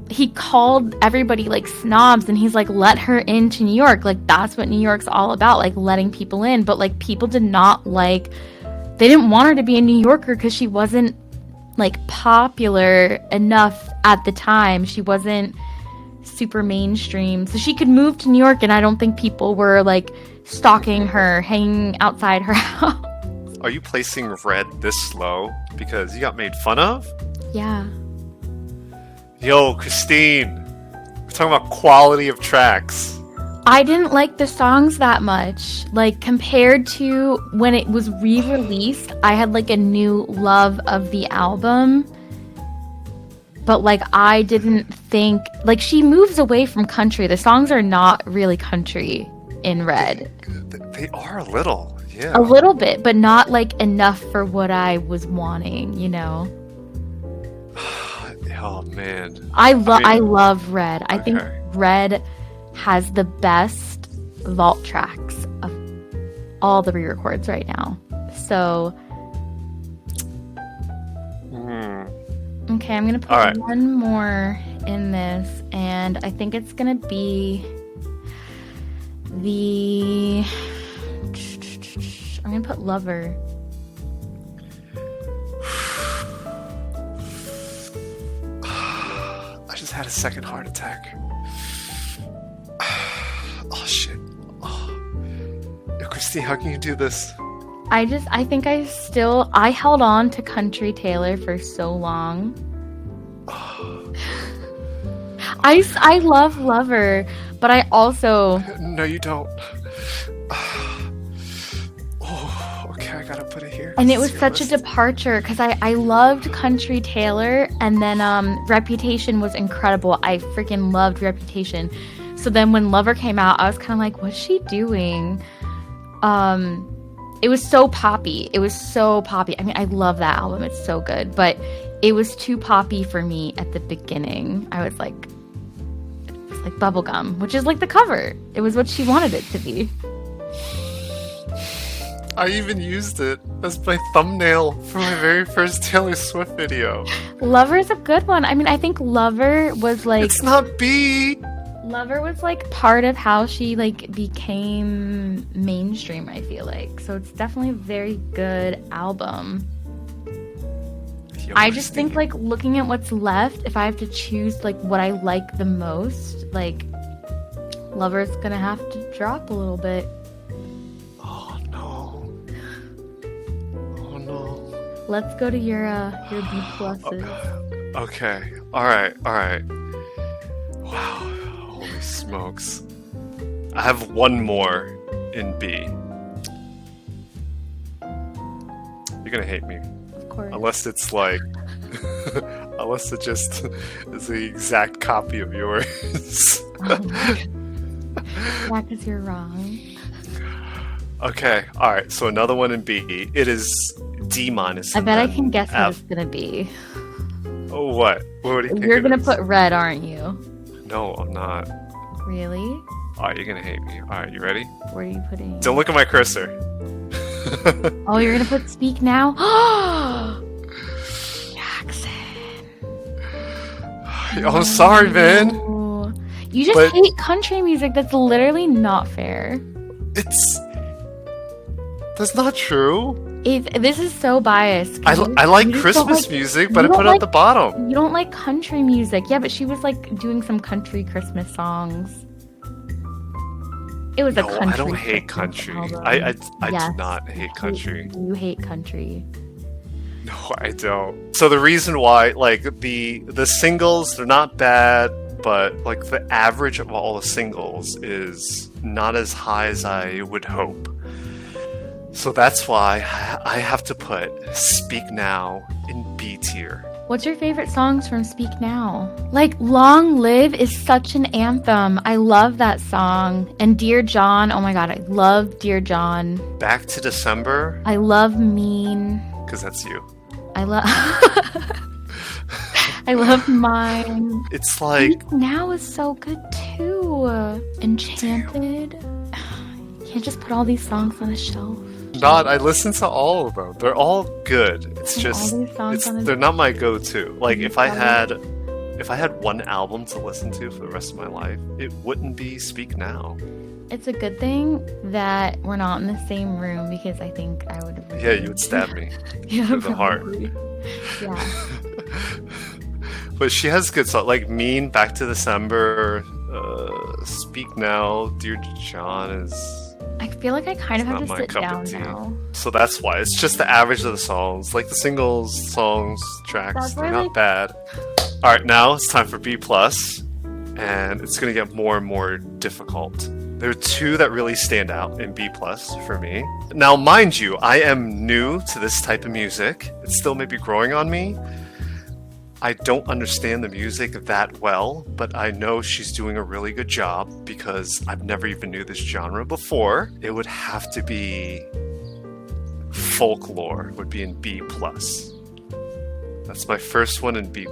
he called everybody like snobs, and he's like, let her into New York. Like, that's what New York's all about, like letting people in. But like, people did not like, they didn't want her to be a New Yorker because she wasn't like popular enough at the time. She wasn't super mainstream, so she could move to New York, and I don't think people were like stalking her, hanging outside her house. are you placing Red this slow because you got made fun of? Yeah. Yo, Christine, we're talking about quality of tracks. I didn't like the songs that much. Like, compared to when it was re-released, I had like a new love of the album. But like, I didn't think, like, she moves away from country. The songs are not really country in Red. They are a little, yeah. A little bit, but not like enough for what I was wanting, you know? Oh man. I love Red. I think Okay. Red has the best vault tracks of all the re-records right now. So, okay, I'm gonna put All right. one more in this, and I think it's gonna be the. I'm gonna put Lover. I just had a second heart attack. Oh shit. Oh. Yo, Christine, how can you do this? I think I held on to Country Taylor for so long. I love Lover, but I also, No, you don't. Oh, okay, I gotta put it here. and it This was is your such a list. departure because I loved Country Taylor, and then Reputation was incredible. I freaking loved Reputation. So then when Lover came out, I was kind of like, what's she doing? It was so poppy. I mean, I love that album. It's so good, but it was too poppy for me at the beginning. I was like, it was like bubblegum, which is like the cover. It was what she wanted it to be. I even used it as my thumbnail for my very first Taylor Swift video. Lover is a good one. I mean, I think Lover was like It's not B. Lover was like part of how she like became mainstream, I feel like. So it's definitely a very good album. Yo, I just think Christine. like looking at what's left, if I have to choose like what I like the most, like Lover's gonna have to drop a little bit. Oh no. Oh no. Let's go to your B pluses. Okay. Alright. Wow. Holy smokes. I have one more in B. You're gonna hate me. Of course. Unless it's like... unless it just is the exact copy of yours. Yeah, because you're wrong. Okay, alright, so another one in B. It is D minus. I and bet I then can guess what F. it's gonna be. Oh, what? What do you think? You're it gonna is? put Red, aren't you? No, I'm not. Really? Alright, you're gonna hate me. Alright, you ready? Where are you putting? Don't look at my cursor. Oh, you're gonna put Speak Now? Jackson. I'm sorry, man. No. You just But- hate country music. That's literally not fair. It's... That's not true. This is so biased. I 'cause like you just don't Christmas like- music, but I you don't put it like- at the bottom. You don't like country music. Yeah, but she was like doing some country Christmas songs. It was a No, country. I don't hate Christmas country. album. I Yes. do not hate country. You hate country. No, I don't. So the reason why, like, the singles, they're not bad, but like the average of all the singles is not as high as I would hope. So that's why I have to put Speak Now in B tier. What's your favorite songs from Speak Now? Like, Long Live is such an anthem. I love that song. And Dear John, oh my god, I love Dear John. Back to December, I love Mean. because that's you. I love I love Mine. It's like, Speak Now is so good too. Enchanted. You can't just put all these songs on a shelf. I listen to all of them. They're all good. It's All just, these songs on a- they're not my go-to. Like, if I Probably. had one album to listen to for the rest of my life, it wouldn't be Speak Now. It's a good thing that we're not in the same room because I think I would. Yeah, you would stab me. Yeah, through the heart. probably. Yeah. But she has good songs, like Mean, Back to December, Speak Now, Dear John is... I feel like I kind of It's have not to my sit cup down of tea. now. So that's why. It's just the average of the songs. Like the singles, songs, tracks, That's they're why, not like- bad. Alright, now it's time for B+. And it's going to get more and more difficult. There are two that really stand out in B+ for me. Now, mind you, I am new to this type of music. It's still maybe growing on me. I don't understand the music that well, but I know she's doing a really good job because I've never even knew this genre before. It would have to be Folklore, would be in B+. That's my first one in B+.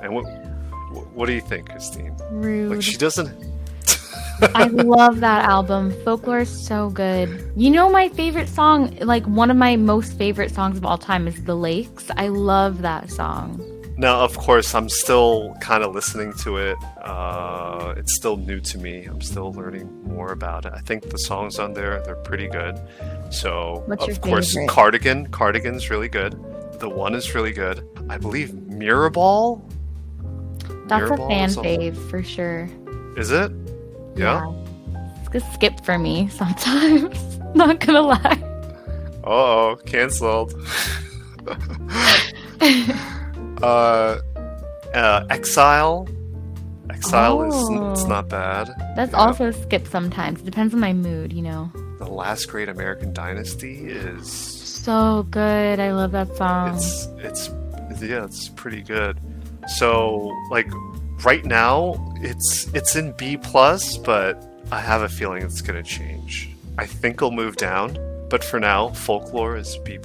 And what do you think, Christine? Rude. Like, she doesn't... I love that album. Folklore is so good. You know my favorite song, like one of my most favorite songs of all time is The Lakes. I love that song. Now, of course, I'm still kind of listening to it. It's still new to me. I'm still learning more about it. I think the songs on there, they're pretty good. So, What's your of course, favorite? Cardigan's really good. The One is really good. I believe Mirrorball? That's a Mirrorball fan is on- fave for sure. Is it? Yeah? It's a skip for me sometimes. Not gonna lie. Uh-oh, canceled. Exile. Exile is it's not bad. That's Yeah. also a skip sometimes. Depends on my mood, you know. The Last Great American Dynasty is So good. I love that song. it's pretty good. So like right now it's in B+, but I have a feeling it's gonna change. I think it'll move down, but for now, Folklore is B+.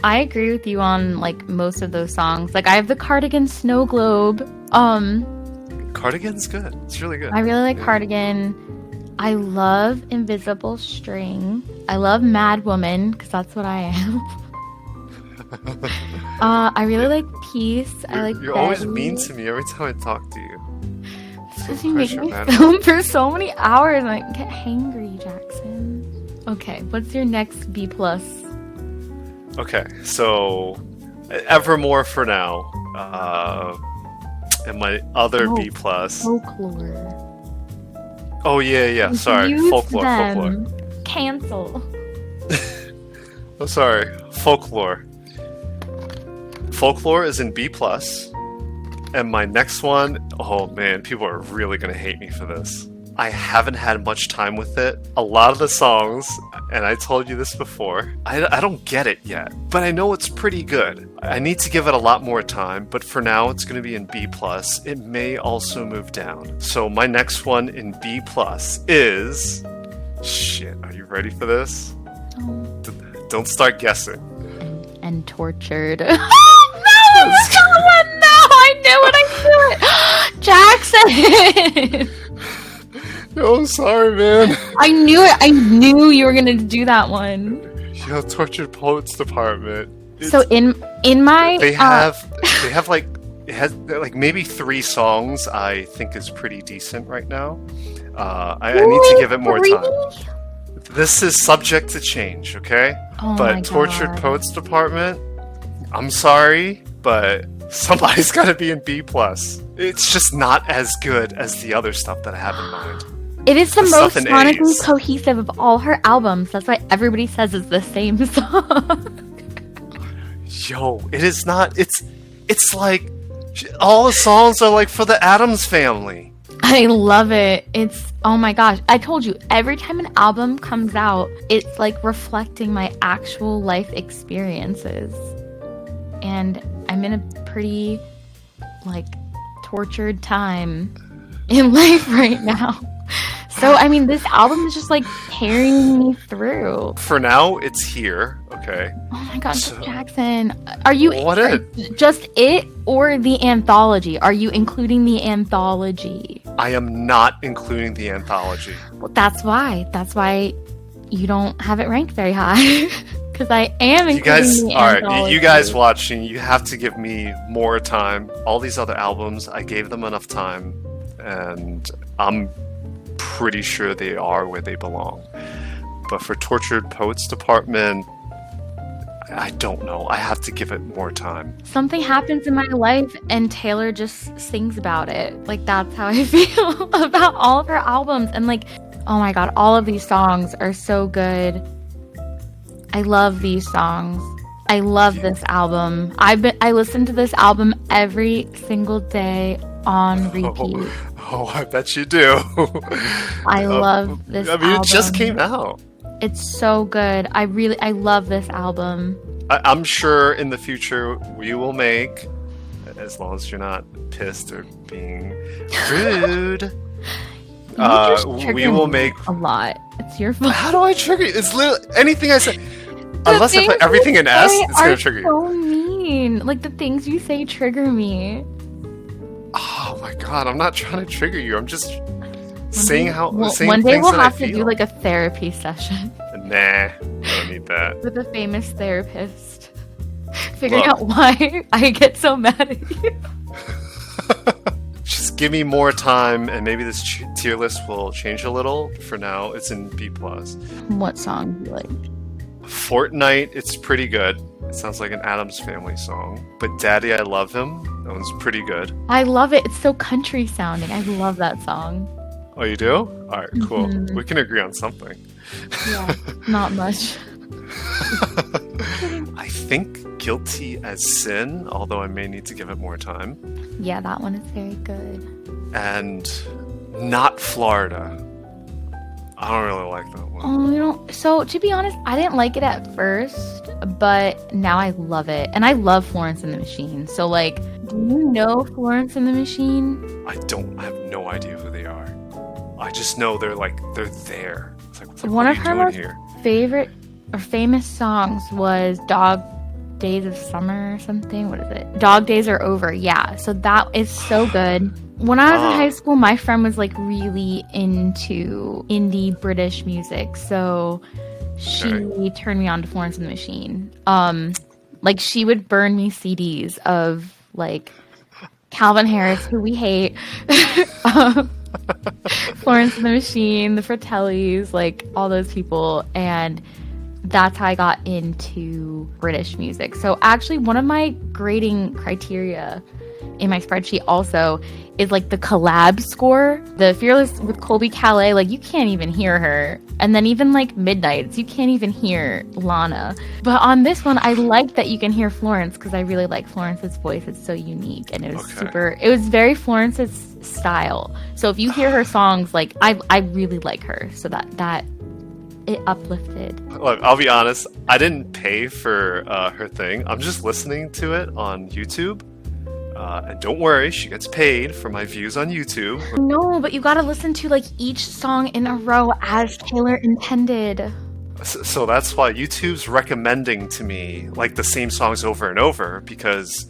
I agree with you on like most of those songs. Like I have the Cardigan Snow Globe. Cardigan's good. It's really good. I really like Yeah. Cardigan. I love Invisible String. I love Mad Woman because that's what I am. I really like Peace. I like. You're always Betty. mean to me every time I talk to you. Because you make me Pressure, man. film for so many hours and I get hangry, Jackson. Okay, what's your next B+? Okay, so Evermore for now. And my other Oh, B+. Folklore. Oh yeah. Sorry, Use Folklore. them. Cancel. Oh, sorry, Folklore. Folklore is in B+. And my next one, oh man, people are really gonna hate me for this. I haven't had much time with it. A lot of the songs, and I told you this before, I don't get it yet, but I know it's pretty good. I need to give it a lot more time, but for now it's going to be in B+. It may also move down. So my next one in B+ is... Shit, are you ready for this? Don't start guessing. And Tortured. No, I knew it. Jackson. Oh, sorry, man. I knew it. I knew you were gonna do that one. Yo, Tortured Poets Department. So in my They have like it has like maybe 3 songs I think is pretty decent right now. I need to give it more time. This is subject to change, okay? Oh my But Tortured God. Poets Department, I'm sorry, but somebody's got to be in B+. It's just not as good as the other stuff that I have in mind. It is the The most stuff in sonically A's. cohesive of all her albums. That's why everybody says it's the same song. Yo, it is not. It's like all the songs are like for the Addams Family. I love it. It's, oh my gosh. I told you, every time an album comes out, it's like reflecting my actual life experiences. And I'm in a pretty, like, tortured time in life right now. So, I mean, this album is just like carrying me through. For now, it's here. Okay. Oh my gosh, So- Jackson. Are you just it or the anthology? Are you including the anthology? I am not including the anthology. Well, that's why. That's why you don't have it ranked very high. Because I am including You guys, the all right. anthology. You guys watching, you have to give me more time. All these other albums, I gave them enough time, and I'm pretty sure they are where they belong. But for Tortured Poets Department, I don't know. I have to give it more time. Something happens in my life and Taylor just sings about it. Like, that's how I feel about all of her albums. And like, Oh my god, all of these songs are so good. I love these songs. I love this album. I listen to this album every single day on repeat. Oh, I bet you do. I love this album. It just came out. It's so good. I love this album. I'm sure in the future we will make, as long as you're not pissed or being rude, we will make a lot. It's your fault. How do I trigger you? It's literally anything I say. Unless I put everything in S, it's going to trigger you. So mean. Like, the things you say trigger me. Oh my god, I'm not trying to trigger you. I'm just saying how. One day we'll have to do like a therapy session. Nah, I don't need that. With a famous therapist. Figuring out why I get so mad at you. Just give me more time, and maybe this tier list will change a little. For now, it's in B+. What song do you like? Fortnite, it's pretty good. It sounds like an Addams Family song. But Daddy, I Love Him, that one's pretty good. I love it. It's so country sounding. I love that song. Oh, you do? Alright, cool. Mm-hmm. We can agree on something. Yeah, not much. I think Guilty as Sin, although I may need to give it more time. Yeah, that one is very good. And Not Florida. I don't really like that one. Oh, you don't. So, to be honest, I didn't like it at first, but now I love it. And I love Florence and the Machine. So, like, do you know Florence and the Machine? I don't. I have no idea who they are. I just know they're there. It's like one of her most favorite or famous songs was Dog Days of Summer or something. What is it? Dog Days Are Over. Yeah. So that is so good. When I was in high school, my friend was like really into indie British music. So she turned me on to Florence and the Machine. Like she would burn me CDs of like Calvin Harris, who we hate, Florence and the Machine, the Fratellis, like all those people. And that's how I got into British music. So actually one of my grading criteria in my spreadsheet also is like the collab score. The Fearless with Colby Calais, like you can't even hear her. And then even like Midnights, you can't even hear Lana. But on this one, I like that you can hear Florence because I really like Florence's voice. It's so unique and it was it was very Florence's style. So if you hear her songs, like I really like her. So that it uplifted. Look, I'll be honest, I didn't pay for her thing. I'm just listening to it on YouTube. And don't worry, she gets paid for my views on YouTube. No, but you gotta listen to like each song in a row as Taylor intended. So that's why YouTube's recommending to me like the same songs over and over because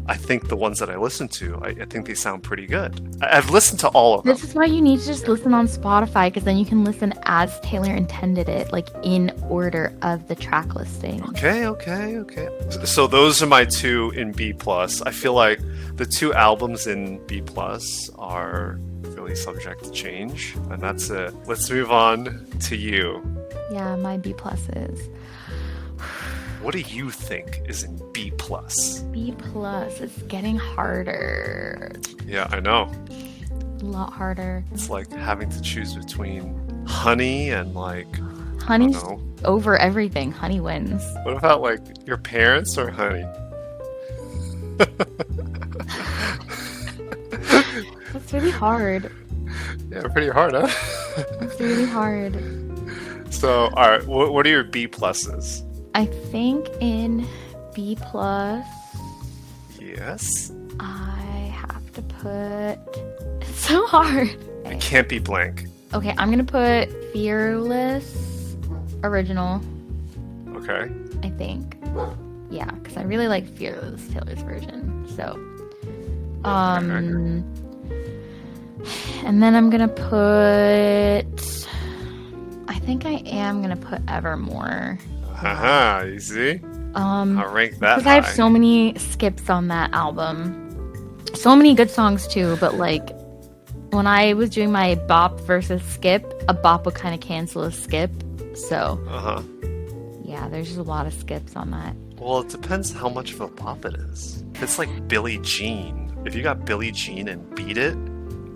I think the ones that I listen to, I think they sound pretty good. I've listened to all of them. This is why you need to just listen on Spotify because then you can listen as Taylor intended it, like in order of the track listing. Okay. So those are my two in B+. I feel like the two albums in B+ are really subject to change. And that's it. Let's move on to you. Yeah, my B+ is... What do you think is in B+? B+, it's getting harder. Yeah, I know. A lot harder. It's like having to choose between Honey and like... Honey's over everything. Honey wins. What about like your parents or Honey? That's really hard. Yeah, pretty hard, huh? It's really hard. So, alright, what are your B+s? I think in B+, yes, I have to put... It's so hard. It can't be blank. Okay, I'm gonna put Fearless Original. Okay. I think. Yeah, because I really like Fearless Taylor's version. So, and then I'm gonna put... I think I am gonna put Evermore. Haha, you see? I'll rank that because I have so many skips on that album. So many good songs too, but like when I was doing my bop versus skip, a bop would kind of cancel a skip. So yeah, there's just a lot of skips on that. Well, it depends how much of a bop it is. If it's like Billie Jean, if you got Billie Jean and Beat It,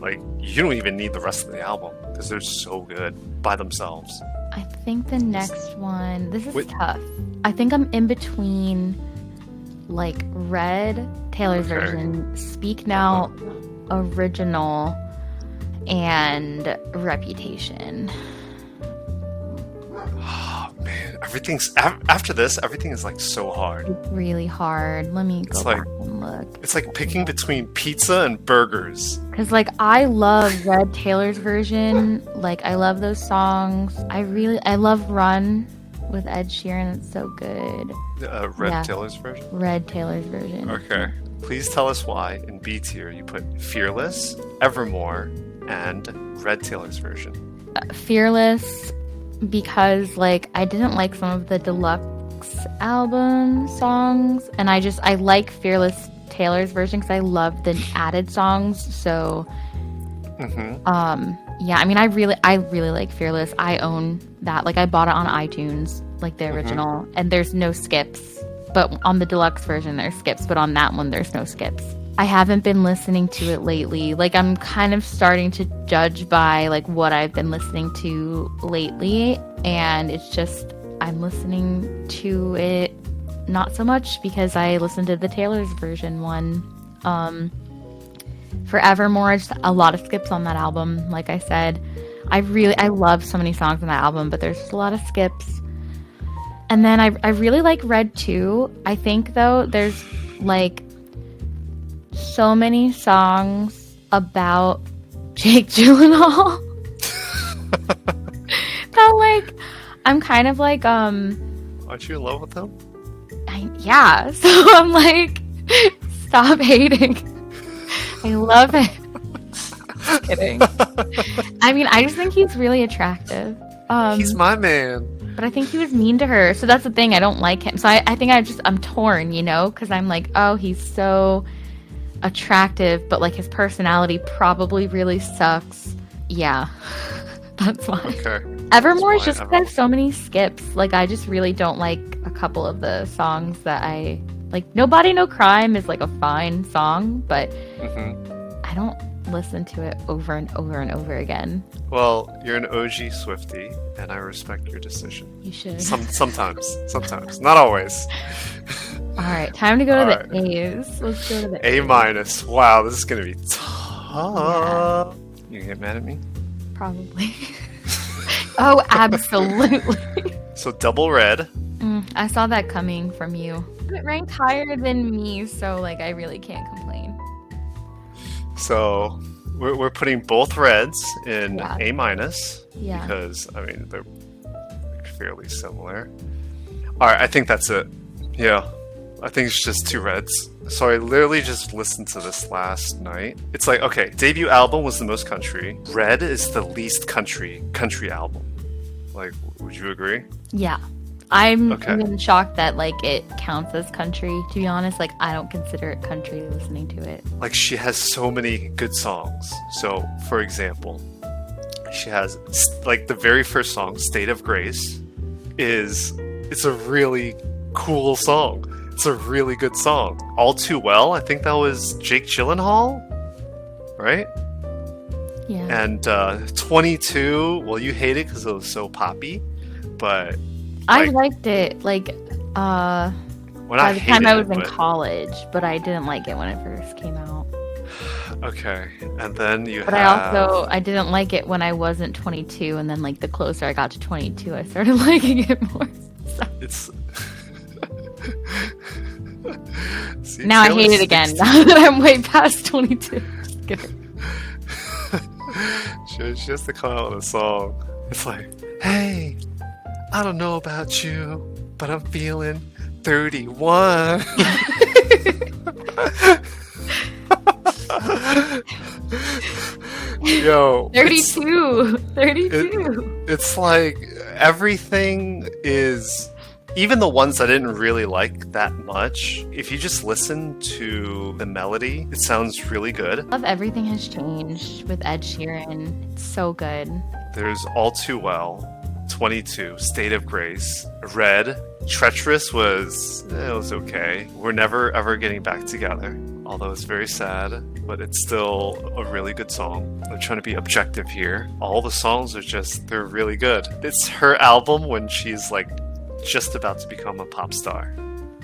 Like, you don't even need the rest of the album because they're so good by themselves. I think the next one, this is Wait. tough. I think I'm in between like Red, Taylor's Okay. version, Speak Now, original, and Reputation. Oh man, everything's after this. Everything is like so hard. It's really hard. Let me go It's back like- and look. It's like picking between pizza and burgers. Because, like, I love Red Taylor's version. Like, I love those songs. I love Run with Ed Sheeran. It's so good. Red Yeah. Taylor's version. Red Taylor's version. Okay. Please tell us why in B tier you put Fearless, Evermore, and Red Taylor's version. Fearless, because, like, I didn't like some of the deluxe album songs. And I like Fearless Taylor's version because I love the added songs. So, yeah, I mean, I really like Fearless. I own that. Like, I bought it on iTunes, like the original, and there's no skips. But on the deluxe version, there's skips. But on that one, there's no skips. I haven't been listening to it lately. Like, I'm kind of starting to judge by, like, what I've been listening to lately. And it's just, I'm listening to it not so much because I listened to the Taylor's version one. For Evermore, just a lot of skips on that album. Like I said, I love so many songs on that album, but there's just a lot of skips. And then I really like Red too. I think though there's like so many songs about Jake Gyllenhaal that like I'm kind of like Aren't you in love with them? yeah. So I'm like, stop hating. I love it. Just kidding. I mean, I just think he's really attractive. He's my man. But I think he was mean to her. So that's the thing. I don't like him. So I think I'm torn, you know? Because I'm like, oh, he's so attractive. But like his personality probably really sucks. Yeah. That's why. Okay. Evermore is That's just fine. has so many skips. Like, I just really don't like a couple of the songs that I... Like, No Body, No Crime is like a fine song. But I don't listen to it over and over and over again. Well, you're an OG Swiftie, and I respect your decision. You should. Sometimes, not always. All right, time to go to All the A's. Let's go to the A minus. Wow, this is gonna be tough. You gonna get mad at me? Probably. Oh, absolutely. So double red. I saw that coming from you. It ranked higher than me, so like I really can't complain. So we're putting both reds in Yeah. A minus Yeah. because I mean they're fairly similar. All right, I think that's it. Yeah, I think it's just two reds. So I literally just listened to this last night. It's like, okay, debut album was the most country. Red is the least country album. Like, would you agree? Yeah. I'm Okay. even shocked that like it counts as country, to be honest. Like I don't consider it country listening to it. Like, she has so many good songs. So, for example, she has like the very first song, State of Grace, it's a really cool song. It's a really good song. All Too Well, I think that was Jake Gyllenhaal, right? Yeah. And 22, well, you hate it because it was so poppy, but I like, liked it like when by I the hated time I it, was in but- college, but I didn't like it when it first came out. Okay, and then you But have... I didn't like it when I wasn't 22, and then like the closer I got to 22, I started liking it more. So. It's... See, Now I Taylor hate it again. sticks Now that I'm way past 22. Just kidding. she has to come out with a song. It's like, hey, I don't know about you, but I'm feeling 31. Yo, 32. 32. it's like everything is, even the ones I didn't really like that much, if you just listen to the melody, it sounds really good. Love Everything Has Changed with Ed Sheeran. It's so good. There's All Too Well, 22, State of Grace, Red, Treacherous was okay. We're never ever getting back together. although it's very sad, but it's still a really good song. I'm trying to be objective here. All the songs are they're really good. It's her album when she's like just about to become a pop star,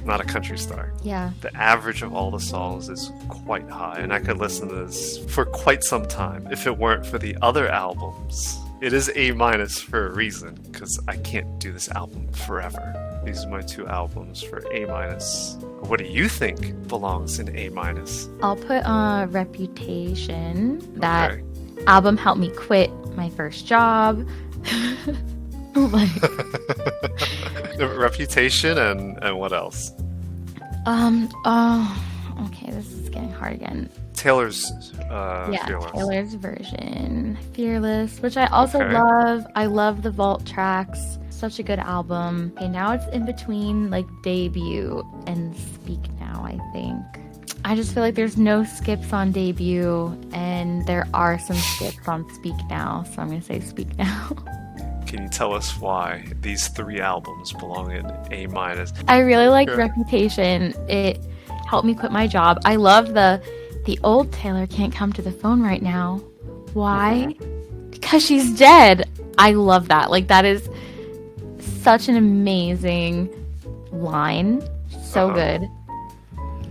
not a country star. Yeah. The average of all the songs is quite high, and I could listen to this for quite some time if it weren't for the other albums. It is A- for a reason, because I can't do this album forever. These are my 2 albums for A-. What do you think belongs in A-? I'll put Reputation. That Okay. album helped me quit my first job. Like, Reputation and what else? okay, this is getting hard again. Taylor's Yeah, Fearless. Taylor's version. Fearless, which I also Okay. love. I love the vault tracks. Such a good album. Okay, now it's in between like Debut and Speak Now, I think. I just feel like there's no skips on Debut, and there are some skips on Speak Now, so I'm gonna say Speak Now. Can you tell us why these 3 albums belong in A-? I really like Sure. Reputation. It helped me quit my job. I love the old Taylor can't come to the phone right now. Why? Because she's dead. I love that. Like, that is such an amazing line. So good.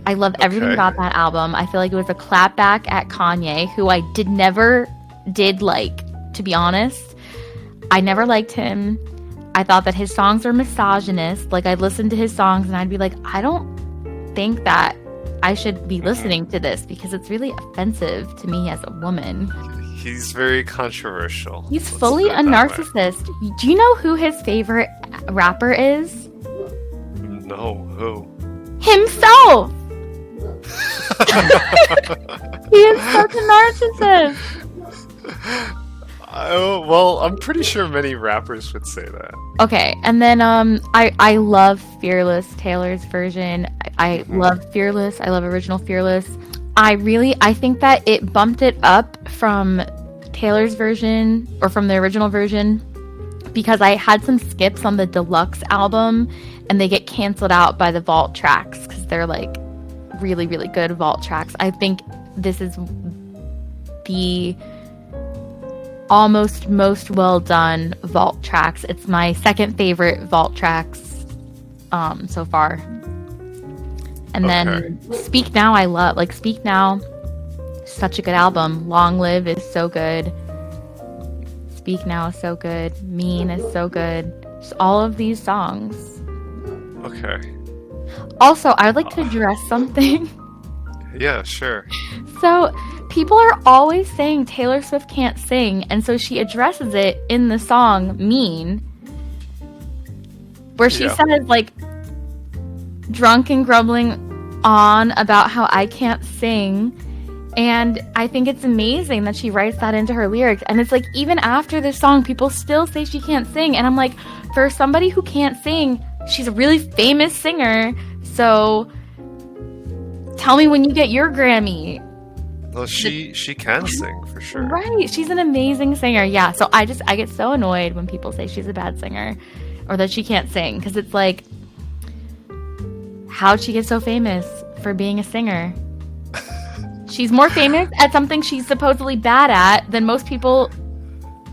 I love everything Okay. about that album. I feel like it was a clapback at Kanye, who I never did like, to be honest. I never liked him. I thought that his songs were misogynist. Like, I'd listen to his songs and I'd be like, I don't think that I should be listening to this because it's really offensive to me as a woman. He's very controversial. He's Let's fully put a it that way. narcissist. Do you know who his favorite rapper is? No, who? Himself! He is such a narcissist. Well, I'm pretty sure many rappers would say that. Okay, and then I love Fearless, Taylor's version. I love Fearless. I love original Fearless. I think that it bumped it up from Taylor's version, or from the original version, because I had some skips on the deluxe album, and they get canceled out by the vault tracks because they're like really, really good vault tracks. I think this is the almost most well done vault tracks. It's my second favorite vault tracks so far. And then Speak Now I love. Like, Speak Now, such a good album. Long Live is so good. Speak Now is so good. Mean is so good. Just all of these songs. Okay. Also, I would like to address something. Yeah, sure. So, people are always saying Taylor Swift can't sing, and so she addresses it in the song Mean, where she says, like, drunk and grumbling on about how I can't sing. And I think it's amazing that she writes that into her lyrics. And it's like, even after this song, people still say she can't sing. And I'm like, for somebody who can't sing, she's a really famous singer. So tell me when you get your Grammy. Well, she can sing for sure. Right. She's an amazing singer. Yeah. So I get so annoyed when people say she's a bad singer or that she can't sing. Because it's like, how'd she get so famous for being a singer? She's more famous at something she's supposedly bad at than most people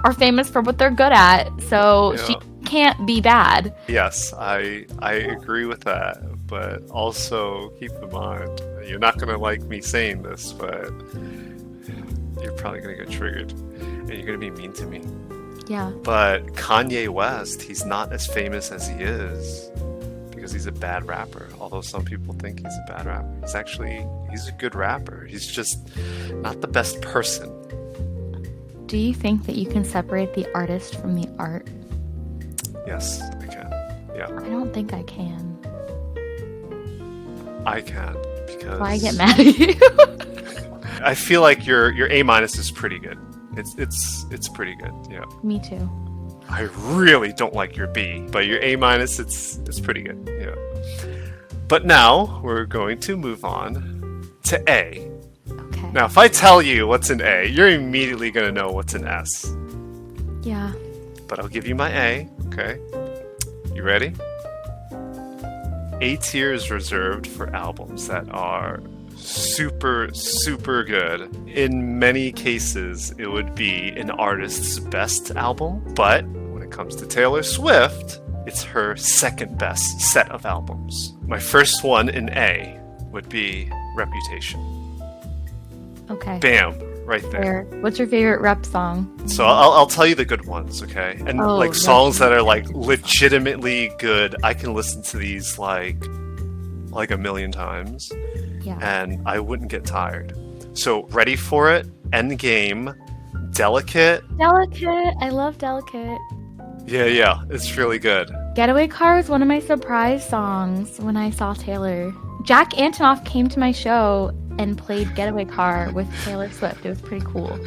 are famous for what they're good at. So she can't be bad. Yes, I agree with that. But also keep in mind, you're not going to like me saying this, but you're probably going to get triggered and you're going to be mean to me. Yeah. But Kanye West, he's not as famous as he is because he's a bad rapper. Although some people think he's a bad rapper. He's a good rapper. He's just not the best person. Do you think that you can separate the artist from the art? Yes, I can. Yeah. I don't think I can. I can because Why get mad at you? I feel like your A- is pretty good. It's pretty good. Yeah. Me too. I really don't like your B, but your A-, it's pretty good. Yeah. But now we're going to move on to A. Okay. Now, if I tell you what's an A, you're immediately going to know what's an S. Yeah. But I'll give you my A, okay? You ready? A tier is reserved for albums that are super, super good. In many cases, it would be an artist's best album, but when it comes to Taylor Swift, it's her second best set of albums. My first one in A would be Reputation. Okay. Bam, right there. What's your favorite rep song? So I'll tell you the good ones, okay? And like songs that are like legitimately good. I can listen to these like a million times, and I wouldn't get tired. So Ready for It, Endgame, Delicate. Delicate. I love Delicate. Yeah, it's really good. Getaway Car was one of my surprise songs when I saw Taylor. Jack Antonoff came to my show and played Getaway Car with Taylor Swift. It was pretty cool.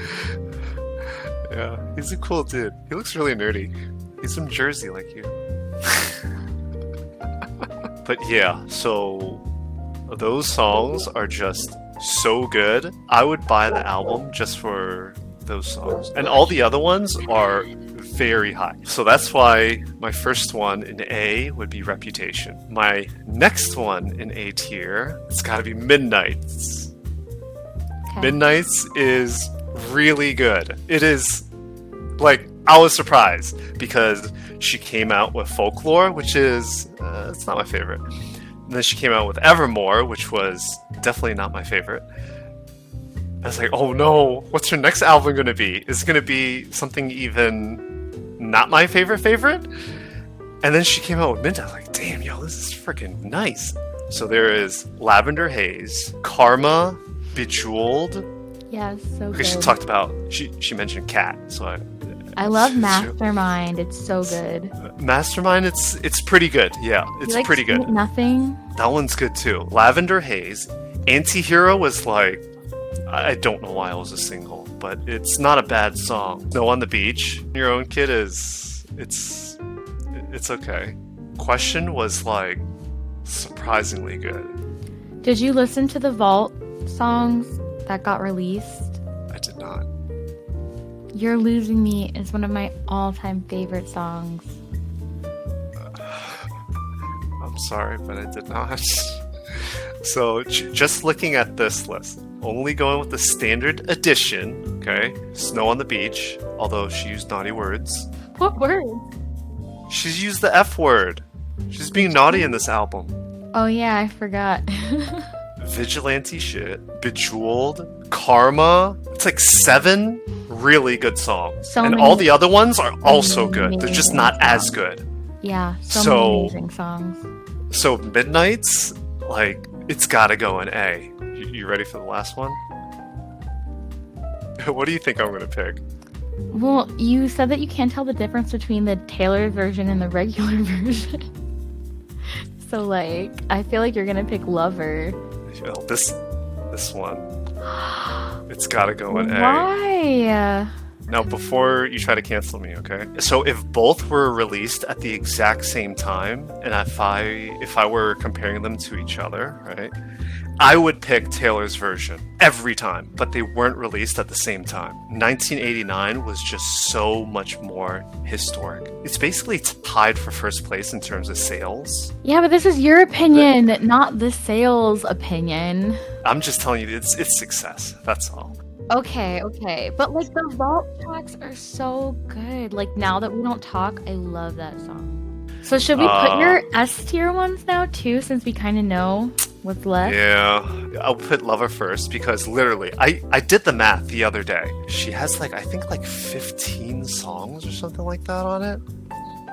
Yeah, he's a cool dude. He looks really nerdy. He's from Jersey like you. But yeah, so those songs are just so good. I would buy the album just for those songs. And all the other ones are very high. So that's why my first one in A would be Reputation. My next one in A tier, it's gotta be Midnight's. Okay. Midnight's is really good. It is, like, I was surprised because she came out with Folklore, which is, it's not my favorite. And then she came out with Evermore, which was definitely not my favorite. I was like, oh no, what's her next album going to be? Is it going to be something even not my favorite? And then she came out with Midnight. I was like, damn, yo, this is freaking nice. So there is Lavender Haze, Karma, Bejeweled. Yes, so Because good. she talked about, she mentioned Cat, so I love Mastermind. It's so good. Mastermind, it's pretty good. Yeah, it's You like pretty good. Sweet Nothing. That one's good too. Lavender Haze. Antihero was like, I don't know why it was a single, but it's not a bad song. Snow on the Beach, Your Own Kid it's okay. Question was like surprisingly good. Did you listen to the Vault songs that got released? I did not. You're Losing Me is one of my all-time favorite songs. I'm sorry, but I did not. So just looking at this list, only going with the standard edition, okay? Snow on the Beach, although she used naughty words. What word? She's used the F word. She's being naughty in this album. Oh yeah, I forgot. Vigilante Shit, Bejeweled, Karma. It's like 7 really good songs. So and many all the other ones are also good. They're just not as good. Yeah, so So- many amazing songs. So Midnight's, like, it's gotta go in A. You ready for the last one? What do you think I'm gonna pick? Well, you said that you can't tell the difference between the Taylor version and the regular version. So, like, I feel like you're gonna pick Lover. Well, this one, it's gotta go in A. Why? Now, before you try to cancel me, okay? So, if both were released at the exact same time, and if I were comparing them to each other, right, I would pick Taylor's version every time, but they weren't released at the same time. 1989 was just so much more historic. It's basically tied for first place in terms of sales. Yeah, but this is your opinion, not the sales opinion. I'm just telling you, it's success. That's all. Okay. But, like, the Vault tracks are so good. Like, Now That We Don't Talk, I love that song. So should we put your S tier ones now, too, since we kind of know what's left? Yeah, I'll put Lover first because literally, I did the math the other day. She has I think 15 songs or something like that on it.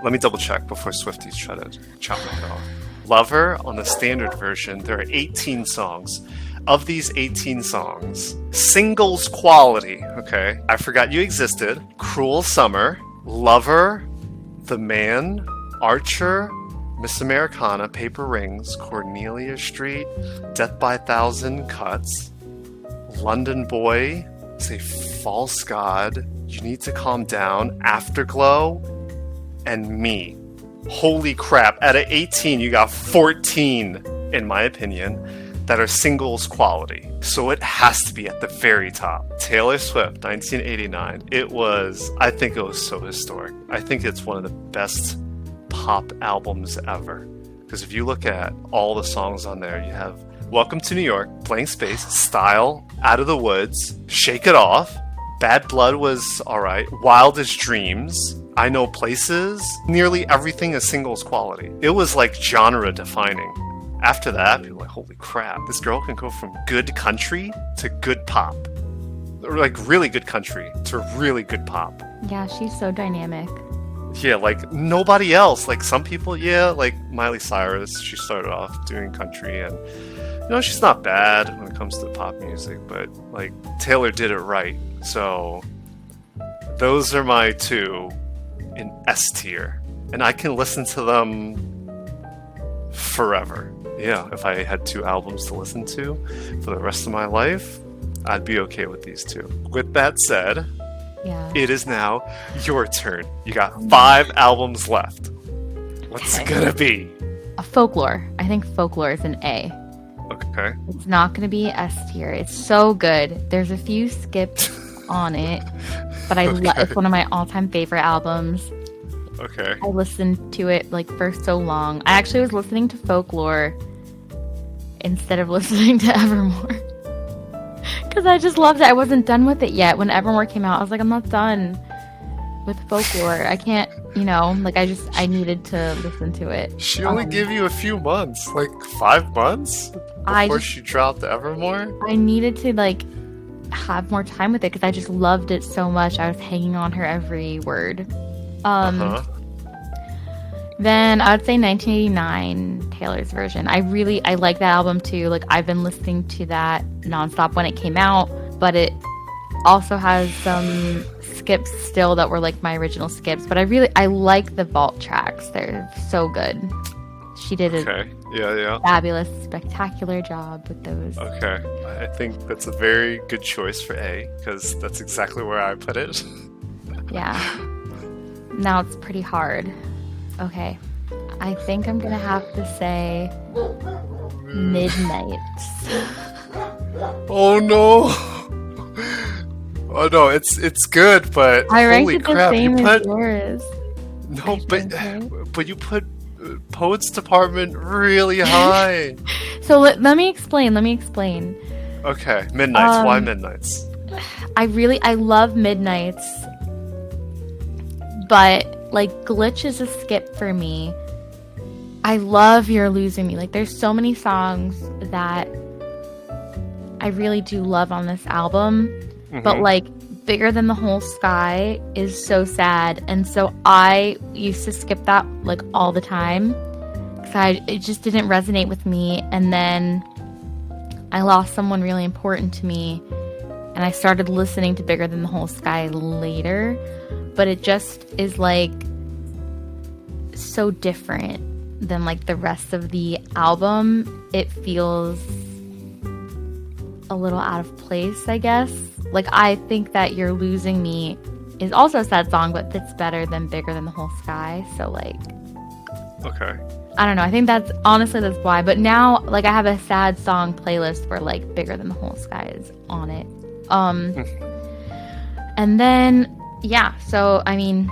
Let me double check before Swifties try to chop it off. Lover, on the standard version, there are 18 songs. Of these 18 songs, singles quality, okay, I Forgot You Existed, Cruel Summer, Lover, The Man, Archer, Miss Americana, Paper Rings, Cornelia Street, Death by a Thousand Cuts, London Boy, say False God, You Need to Calm Down, Afterglow, and Me. Holy crap, out of 18, you got 14, in my opinion, that are singles quality. So it has to be at the very top. Taylor Swift, 1989. I think it was so historic. I think it's one of the best pop albums ever. Because if you look at all the songs on there, you have Welcome to New York, Blank Space, Style, Out of the Woods, Shake It Off, Bad Blood was alright, Wildest Dreams, I Know Places, nearly everything is singles quality. It was like genre defining. After that, people were like, holy crap, this girl can go from good country to good pop. Or like really good country to really good pop. Yeah, she's so dynamic. Yeah, like nobody else. Like some people, yeah, like Miley Cyrus, she started off doing country and she's not bad when it comes to pop music, but like Taylor did it right. So those are my two in S tier. And I can listen to them forever. Yeah, if I had two albums to listen to for the rest of my life, I'd be okay with these two. With that said, Yeah. it is now your turn. You got 5 albums left. What's it gonna be? A Folklore. I think Folklore is an A. Okay. It's not going to be S tier. It's so good. There's a few skips on it, but it's one of my all-time favorite albums. Okay. I listened to it like for so long. I actually was listening to Folklore instead of listening to Evermore. Because I just loved it. I wasn't done with it yet. When Evermore came out, I was like, I'm not done with Folklore. I can't, I needed to listen to it. She only gave you a few months, like 5 months before she dropped Evermore? I needed to, have more time with it because I just loved it so much. I was hanging on her every word. Then I would say 1989, Taylor's version. I like that album too. Like I've been listening to that nonstop when it came out, but it also has some skips still that were like my original skips. But I like the vault tracks. They're so good. She did a fabulous, spectacular job with those. Okay. I think that's a very good choice for A, because that's exactly where I put it. Yeah. Now it's pretty hard. Okay. I think I'm gonna have to say Midnights. Oh no! Oh no, it's good, but I ranked holy it crap, the same you as put yours. no, but you put Poets Department really high. So let me explain. Okay, Midnights. Why Midnights? I love Midnights, but Glitch is a skip for me. I love You're Losing Me. There's so many songs that I really do love on this album, but Bigger Than the Whole Sky is so sad, and so I used to skip that all the time because it just didn't resonate with me. And then I lost someone really important to me, and I started listening to Bigger Than the Whole Sky later, but it just is so different than the rest of the album. It feels a little out of place, I guess. I think that You're Losing Me is also a sad song, but fits better than Bigger Than the Whole Sky. So Okay. I don't know. I think that's why. But now I have a sad song playlist where Bigger Than the Whole Sky is on it. And then so I mean,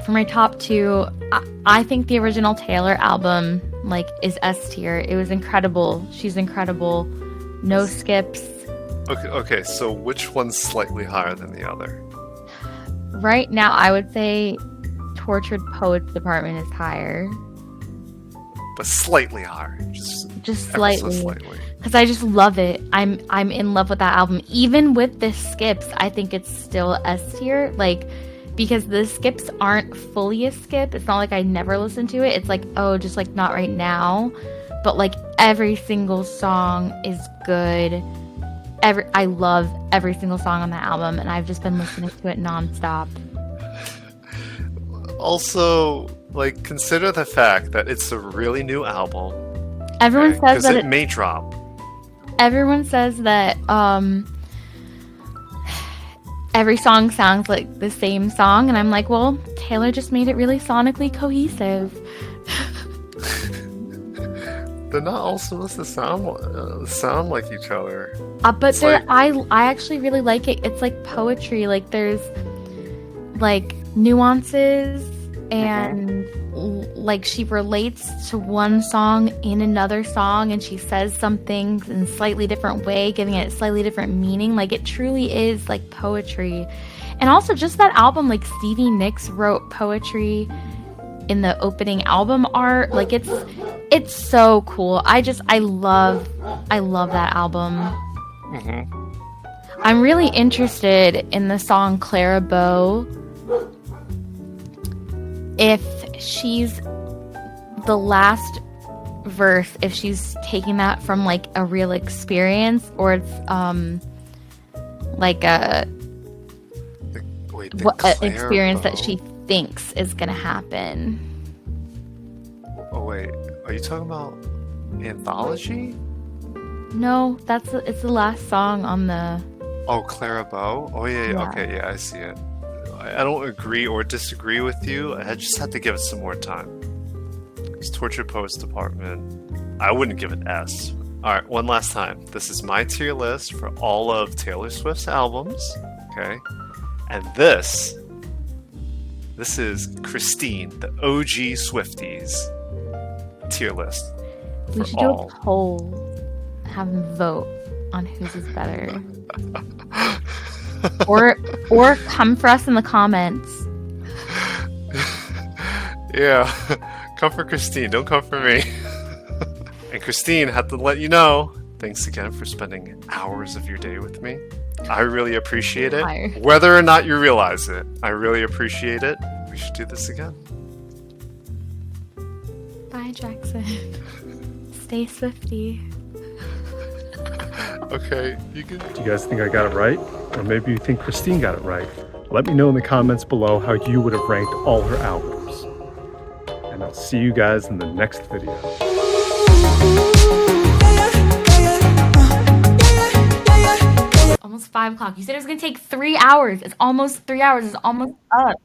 for my top 2, I think the original Taylor album is S tier. It was incredible. She's incredible. No skips. Okay, so which one's slightly higher than the other? Right now, I would say Tortured Poets Department is higher. But slightly higher. Just ever so slightly. Because I just love it. I'm in love with that album. Even with the skips, I think it's still S tier. Because the skips aren't fully a skip. It's not like I never listen to it. It's just not right now. But every single song is good. I love every single song on that album, and I've just been listening to it nonstop. Also, consider the fact that it's a really new album. Everyone says that it may drop. Everyone says that every song sounds like the same song, and I'm like, well, Taylor just made it really sonically cohesive. They're not all supposed to sound like each other. But I actually really like it. It's like poetry. There's nuances and like she relates to one song in another song, and she says something in a slightly different way, giving it a slightly different meaning. Like it truly is like poetry. And also just that album, like Stevie Nicks wrote poetry in the opening album art. Like it's so cool. I love that album. I'm really interested in the song Clara Bow. If she's the last verse, if she's taking that from like a real experience, or it's like a experience that she thinks is gonna happen. Oh wait, are you talking about Anthology? No, it's the last song on the. Oh, Clara Bow? Oh yeah. Okay, yeah, I see it. I don't agree or disagree with you. I just had to give it some more time. It's Tortured Poets Department. I wouldn't give it S. Alright, one last time. This is my tier list for all of Taylor Swift's albums. Okay? And this is Christine, the OG Swifties tier list. We should do a poll, have them vote on whose is better. or come for us in the comments. Yeah, come for Christine, don't come for me. And Christine, had to let you know, thanks again for spending hours of your day with me. I really appreciate it. Whether or not you realize it, I really appreciate it. We should do this again. Bye, Jackson. Stay Swiftie. Okay, you can. Do you guys think I got it right? Or maybe you think Christine got it right? Let me know in the comments below how you would have ranked all her albums. And I'll see you guys in the next video. Almost 5 o'clock. You said it was gonna take 3 hours. It's almost 3 hours. It's almost up.